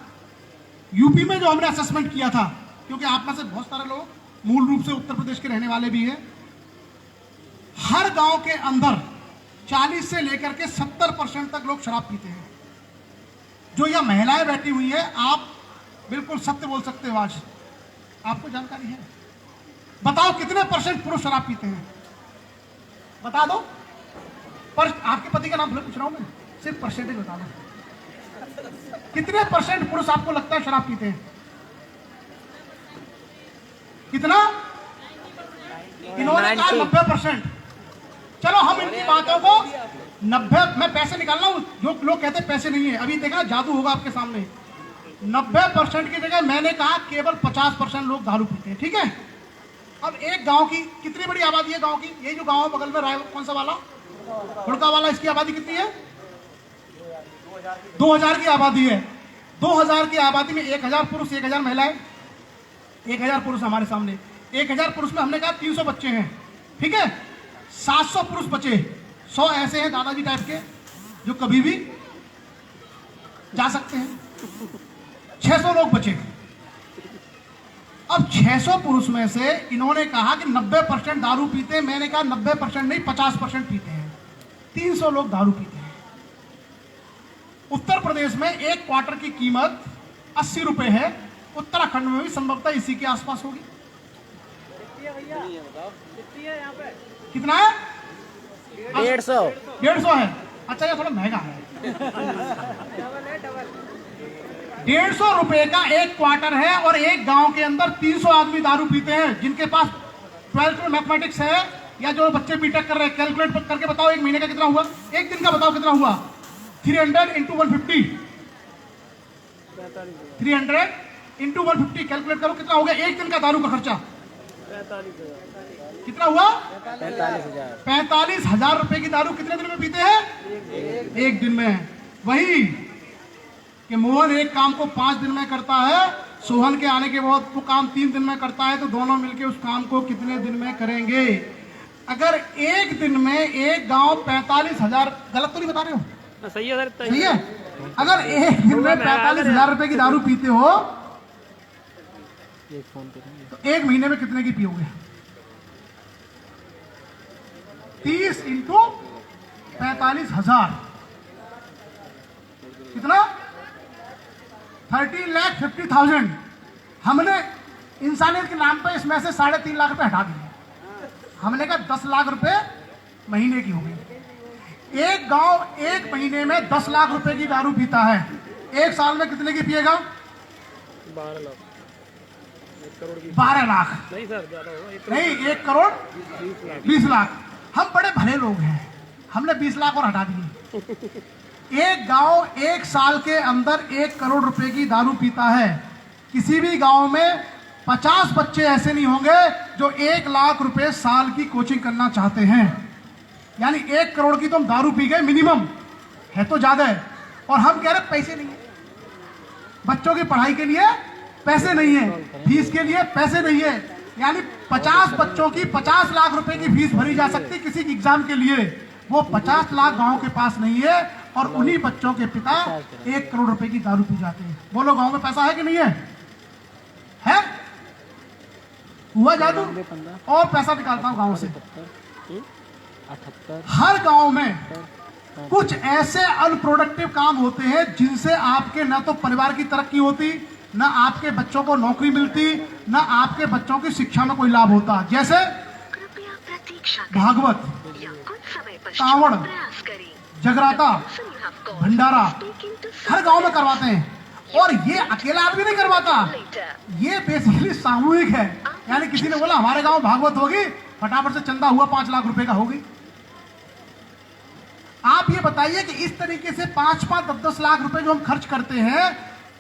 A: यूपी में जो हमने असेसमेंट किया था, क्योंकि आप में से बहुत सारे लोग मूल रूप से उत्तर प्रदेश के रहने वाले भी हैं, हर गांव के अंदर 40 से लेकर के 70% तक लोग शराब पीते हैं। जो यह महिलाएं बैठी हुई है, आप बिल्कुल सत्य बोल सकते हो, आज आपको जानकारी है। बताओ कितने % पुरुष शराब पीते हैं, बता दो। पर आपके पति का नाम पूछ रहा हूं मैं, सिर्फ परसेंटेज बता दो। कितने % पुरुष आपको लगता है शराब पीते हैं? कितना? इन्होंने कहा 90%। चलो हम इनकी बातों को 90, मैं पैसे निकाल रहा हूं, जो लोग कहते हैं पैसे नहीं है, अभी देखा जादू होगा आपके सामने। 90% की जगह मैंने कहा केवल 50% लोग दारू पीते हैं, ठीक है। अब एक गांव की कितनी बड़ी आबादी है गांव की? ये जो गांव बगल में राय कौन सा वाला, हुड़का वाला, इसकी आबादी कितनी है? 2000 की आबादी है। 2000 की आबादी में 1000 पुरुष 1000 महिलाएं। 1000 पुरुष हमारे सामने, 1000 पुरुष में हमने कहा 300 बच्चे हैं, ठीक है। 700 पुरुष बचे, 100 ऐसे हैं दादाजी टाइप के जो कभी भी जा सकते हैं। 600 लोग बचे। अब 600 पुरुष में से इन्होंने कहा कि 90% दारू पीते हैं। मैंने कहा 90% नहीं, 50% पीते हैं। 300 लोग दारू पीते हैं। उत्तर प्रदेश में एक क्वार्टर की कीमत 80 रुपए है, उत्तराखंड में भी संभवतः इसी के आसपास होगी। कितना है? 150 है। अच्छा, ये थोड़ा महंगा है। 150 रुपए का एक क्वार्टर है, और एक गांव के अंदर 300 आदमी दारू पीते हैं। जिनके पास 12th में मैथमेटिक्स है, या जो बच्चे बीटेक कर रहे हैं, कैलकुलेट करके बताओ एक महीने का कितना हुआ, एक दिन का बताओ कितना हुआ। 300 × 150, 300 × 150 कैलकुलेट करो कितना हो गया एक दिन का दारू का खर्चा।
B: 45,000।
A: कितना हुआ?
B: 45,000।
A: 45,000 रुपए की दारू कितने दिन में पीते हैं? एक दिन में। वही कि मोहन एक काम को 5 दिन में करता है, सोहन के आने के बाद वो काम 3 दिन में करता है, तो दोनों मिलके उस काम को कितने दिन में करेंगे? अगर एक दिन में एक गांव 45,000, गलत तो नहीं बता रहे हो?
B: सही है सर,
A: सही है। अगर एक दिन में 45,000 रुपए की दारू पीते हो, तो एक महीने में कितने की पियोगे? 30 × 45,000 कितना? 30,50,000। हमने इंसानियत के नाम पे इसमें से 3.5 लाख रुपए हटा दिए। हमने कहा 10 लाख रुपए महीने की हो गई। एक गांव एक महीने में 10 लाख रुपए की दारू पीता है, एक साल में कितने की पिएगा?
B: 12 लाख।
A: 12 लाख
B: नहीं सर, ज्यादा होगा।
A: नहीं, 1 करोड़ 20 लाख। हम बड़े भले लोग हैं, हमने 20 लाख और हटा दिए। एक गांव एक साल के अंदर 1 करोड़ रुपए की दारू पीता है। किसी भी गांव में 50 बच्चे ऐसे नहीं होंगे जो 1 लाख रुपए साल की कोचिंग करना चाहते हैं। यानी 1 करोड़ की तो हम दारू पी गए मिनिमम, है तो ज्यादा है। और हम कह रहे पैसे नहीं है, बच्चों की पढ़ाई के लिए पैसे नहीं है, फीस के लिए पैसे नहीं है। यानी 50 बच्चों की 50 लाख रुपए की फीस भरी जा सकती किसी एग्जाम के लिए, वो 50 लाख गांव के पास नहीं है, और उन्हीं बच्चों के पिता 1 करोड़ रुपए की दारू पी जाते हैं। बोलो गांव में पैसा है कि नहीं है? है? हुआ जादू? और पैसा निकालता हूं गांव से।
B: 78।
A: हर गांव में कुछ ऐसे अनप्रोडक्टिव काम होते हैं जिनसे आपके न तो परिवार की तरक्की होती, न आपके बच्चों को नौकरी मिलती, न आपके बच्चों की शिक्षा में कोई लाभ होता। जैसे भागवत, कांवड़, जगराता, भंडारा हर गांव में करवाते हैं। और ये अकेला आदमी नहीं करवाता, ये बेसिकली सामूहिक है। यानी किसी ने बोला हमारे गांव भागवत होगी, फटाफट से चंदा हुआ 5 लाख रुपए का होगी। आप ये बताइए कि इस तरीके से 5-5, 10-10 लाख रुपए जो हम खर्च करते हैं,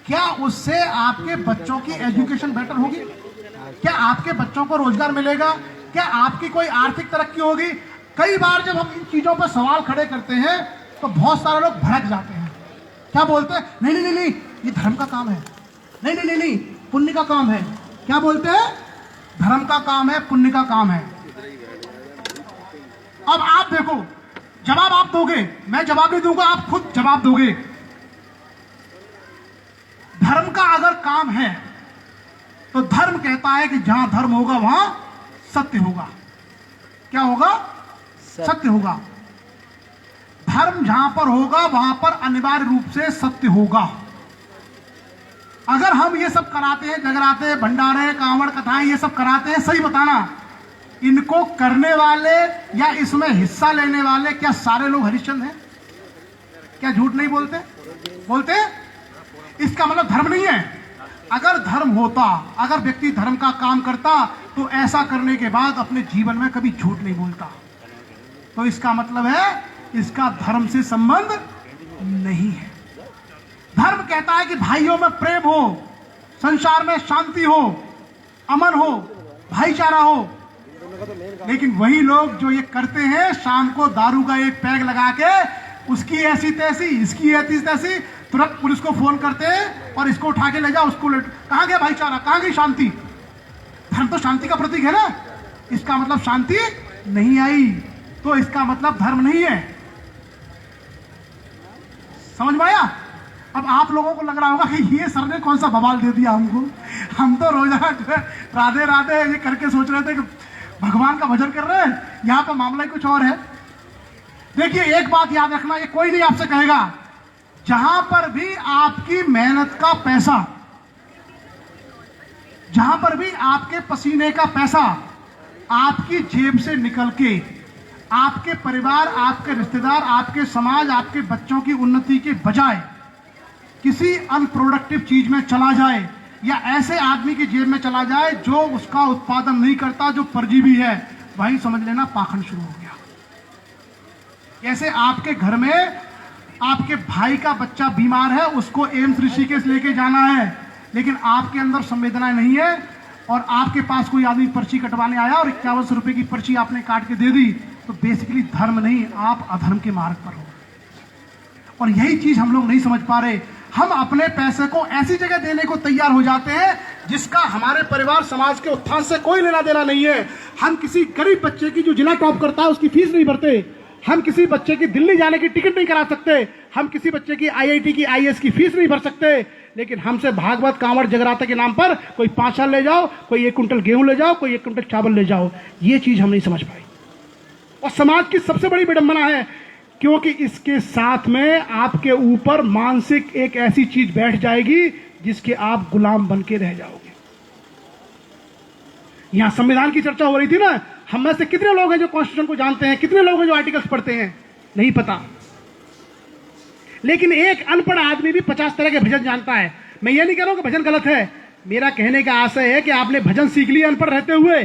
A: क्या उससे आपके बच्चों की एजुकेशन बेटर होगी? क्या आपके बच्चों को रोजगार मिलेगा? क्या आपकी कोई आर्थिक तरक्की होगी? कई बार जब हम इन चीजों पर सवाल खड़े करते हैं तो बहुत सारे लोग भड़क जाते हैं। क्या बोलते हैं? नहीं नहीं नहीं नहीं, ये धर्म का काम है, नहीं नहीं नहीं नहीं, पुण्य का काम है। क्या बोलते हैं? धर्म का काम है, पुण्य का काम है। अब आप देखो, जवाब आप दोगे, मैं जवाब नहीं दूंगा, आप खुद जवाब दोगे। धर्म का अगर काम है तो धर्म कहता है कि जहां धर्म होगा वहां सत्य होगा। क्या होगा? सत्य होगा। धर्म जहां पर होगा वहां पर अनिवार्य रूप से सत्य होगा। अगर हम ये सब कराते हैं, जगराते, भंडारे, कांवड़ कथाएं, ये सब कराते हैं, सही बताना, इनको करने वाले या इसमें हिस्सा लेने वाले क्या सारे लोग हरिश्चंद्र हैं? क्या झूठ नहीं बोलते? बोलते? इसका मतलब धर्म नहीं है। अगर धर्म होता, अगर व्यक्ति धर्म का काम करता तो ऐसा करने के बाद अपने जीवन में कभी झूठ नहीं बोलता। तो इसका मतलब है इसका धर्म से संबंध नहीं है। धर्म कहता है कि भाइयों में प्रेम हो, संसार में शांति हो, अमन हो, भाईचारा हो। लेकिन वही लोग जो ये करते हैं, शाम को दारू का एक पैग लगा के उसकी ऐसी तैसी, इसकी ऐसी तैसी, तुरंत पुलिस को फोन करते हैं और इसको उठा के ले जाओ, उसको कहां गया भाईचारा, कहां गई शांति? धर्म तो शांति का प्रतीक है ना। इसका मतलब शांति नहीं आई तो इसका मतलब धर्म नहीं है। समझ में आया? अब आप लोगों को लग रहा होगा कि ये सर ने कौन सा बवाल दे दिया हमको। हम तो रोजाना राधे राधे ये करके सोच रहे थे कि भगवान का भजन कर रहे हैं, यहां पर मामला ही कुछ और है। देखिए, एक बात याद रखना, ये कोई नहीं आपसे कहेगा, जहां पर भी आपकी मेहनत का पैसा, जहां पर भी आपके पसीने का पैसा आपकी जेब से निकल के आपके परिवार, आपके रिश्तेदार, आपके समाज, आपके बच्चों की उन्नति के बजाय किसी अनप्रोडक्टिव चीज में चला जाए या ऐसे आदमी की जेब में चला जाए जो उसका उत्पादन नहीं करता, जो परजीवी है, वही समझ लेना पाखंड शुरू हो गया। जैसे आपके घर में आपके भाई का बच्चा बीमार है, उसको एम्स ऋषिकेश लेके जाना है, लेकिन आपके अंदर संवेदनाएं नहीं है और आपके पास कोई आदमी पर्ची कटवाने आया और 5100 रुपए की पर्ची आपने काट के दे दी, तो बेसिकली धर्म नहीं, आप अधर्म के मार्ग पर हो। और यही चीज हम लोग नहीं समझ पा रहे। हम अपने पैसे को ऐसी जगह देने को तैयार हो जाते हैं जिसका हमारे परिवार, समाज के उत्थान से कोई लेना देना नहीं है। हम किसी गरीब बच्चे की जो जिला टॉप करता है उसकी फीस नहीं भरते, हम किसी बच्चे की दिल्ली जाने की टिकट नहीं करा सकते, हम किसी बच्चे की IIT की IAS की फीस नहीं भर सकते, लेकिन हमसे भागवत, कांवड़, जगराता के नाम पर कोई 5 साल ले जाओ, कोई 1 कुंटल गेहूं ले जाओ, कोई 1 कुंटल चावल ले जाओ। ये चीज हम नहीं समझ पाए और समाज की सबसे बड़ी विडंबना है, क्योंकि इसके साथ में आपके ऊपर मानसिक एक ऐसी चीज बैठ जाएगी जिसके आप गुलाम बन के रह जाओगे। यहां संविधान की चर्चा हो रही थी ना, हम में से कितने लोग हैं जो कॉन्स्टिट्यूशन को जानते हैं, कितने लोग हैं जो आर्टिकल्स पढ़ते हैं? नहीं पता। लेकिन एक अनपढ़ आदमी भी 50 तरह के भजन जानता है। मैं ये नहीं कह रहा हूं कि भजन गलत है, मेरा कहने का आशय है कि आपने भजन सीख लिया अनपढ़ रहते हुए,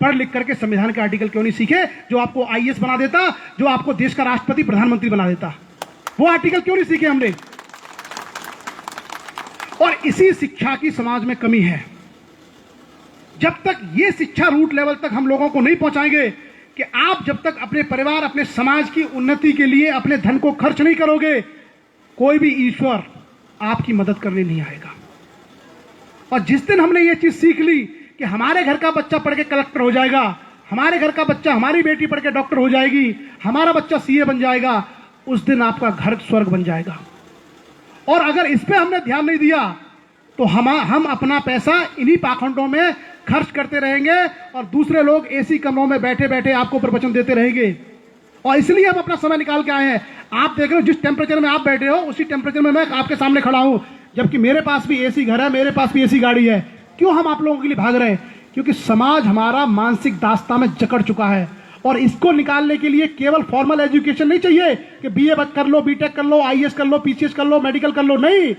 A: पढ़ लिख करके संविधान के आर्टिकल क्यों नहीं सीखे जो आपको IAS बना देता, जो आपको देश का राष्ट्रपति, प्रधानमंत्री बना देता? वो आर्टिकल क्यों नहीं सीखे हमने? और इसी शिक्षा की समाज में कमी है। जब तक ये शिक्षा रूट लेवल तक हम लोगों को नहीं पहुंचाएंगे कि आप जब तक अपने परिवार, अपने समाज की उन्नति के लिए अपने धन को खर्च नहीं करोगे, कोई भी ईश्वर आपकी मदद करने नहीं आएगा। और जिस दिन हमने ये चीज सीख ली कि हमारे घर का बच्चा पढ़ के कलेक्टर हो जाएगा, हमारे घर का बच्चा, हमारी बेटी पढ़ के डॉक्टर हो जाएगी, हमारा बच्चा CA बन जाएगा, उस दिन आपका घर स्वर्ग बन जाएगा। और अगर इस पे हमने ध्यान नहीं दिया तो हम अपना पैसा इन्हीं पाखंडों में खर्च करते रहेंगे और दूसरे लोग AC कमरों में बैठे बैठे आपको प्रवचन देते रहेंगे। और इसलिए हम अपना समय निकाल के आए हैं। आप देख रहे हो जिस टेम्परेचर में आप बैठे हो उसी टेम्परेचर में मैं आपके सामने खड़ा हूं, जबकि मेरे पास भी AC घर है, मेरे पास भी AC गाड़ी है। क्यों हम आप लोगों के लिए भाग रहे हैं? क्योंकि समाज हमारा मानसिक दास्ता में जकड़ चुका है और इसको निकालने के लिए केवल फॉर्मल एजुकेशन नहीं चाहिए कि BA कर लो, BTech कर लो, IAS कर लो, PCS कर लो, मेडिकल कर लो। नहीं,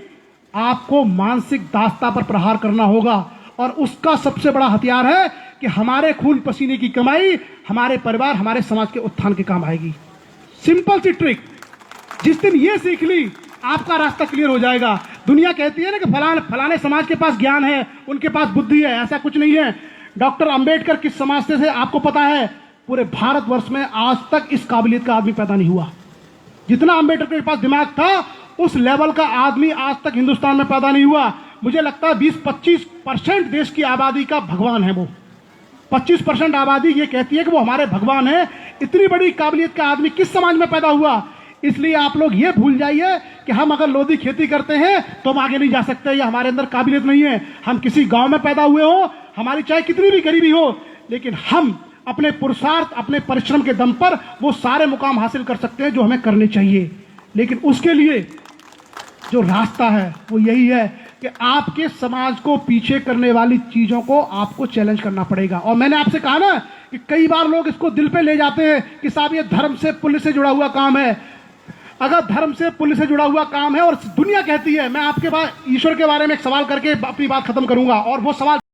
A: आपको मानसिक दास्ता पर प्रहार करना होगा और उसका सबसे बड़ा हथियार है कि हमारे खून पसीने की कमाई हमारे परिवार, हमारे समाज के उत्थान के काम आएगी। सिंपल सी ट्रिक, जिस दिन ये सीख ली आपका रास्ता क्लियर हो जाएगा। दुनिया कहती है ना कि फलाने समाज के पास ज्ञान है, उनके पास बुद्धि है, ऐसा कुछ नहीं है। डॉक्टर अंबेडकर किस समाज से थे आपको पता है? पूरे भारतवर्ष में आज तक इस काबिलियत का आदमी पैदा नहीं हुआ। जितना अंबेडकर के पास दिमाग था उस लेवल का आदमी आज तक हिंदुस्तान में पैदा नहीं हुआ। मुझे लगता है 20-25% देश की आबादी का भगवान है वो। 25% आबादी ये कहती है कि वो हमारे भगवान है। इतनी बड़ी काबिलियत का आदमी किस समाज में पैदा हुआ? इसलिए आप लोग ये भूल जाइए कि हम अगर लोधी खेती करते हैं तो हम आगे नहीं जा सकते या हमारे अंदर काबिलियत नहीं है। हम किसी गांव में पैदा हुए हो, हमारी चाहे कितनी भी गरीबी हो, लेकिन हम अपने पुरुषार्थ, अपने परिश्रम के दम पर वो सारे मुकाम हासिल कर सकते हैं जो हमें करने चाहिए। लेकिन उसके लिए जो रास्ता है वो यही है कि आपके समाज को पीछे करने वाली चीजों को आपको चैलेंज करना पड़ेगा। और मैंने आपसे कहा ना कि कई बार लोग इसको दिल पे ले जाते हैं कि साहब ये धर्म से पुण्य से जुड़ा हुआ काम है। अगर धर्म से पुण्य से जुड़ा हुआ काम है और दुनिया कहती है, मैं आपके ईश्वर के बारे में एक सवाल करके अपनी बात खत्म करूंगा, और वो सवाल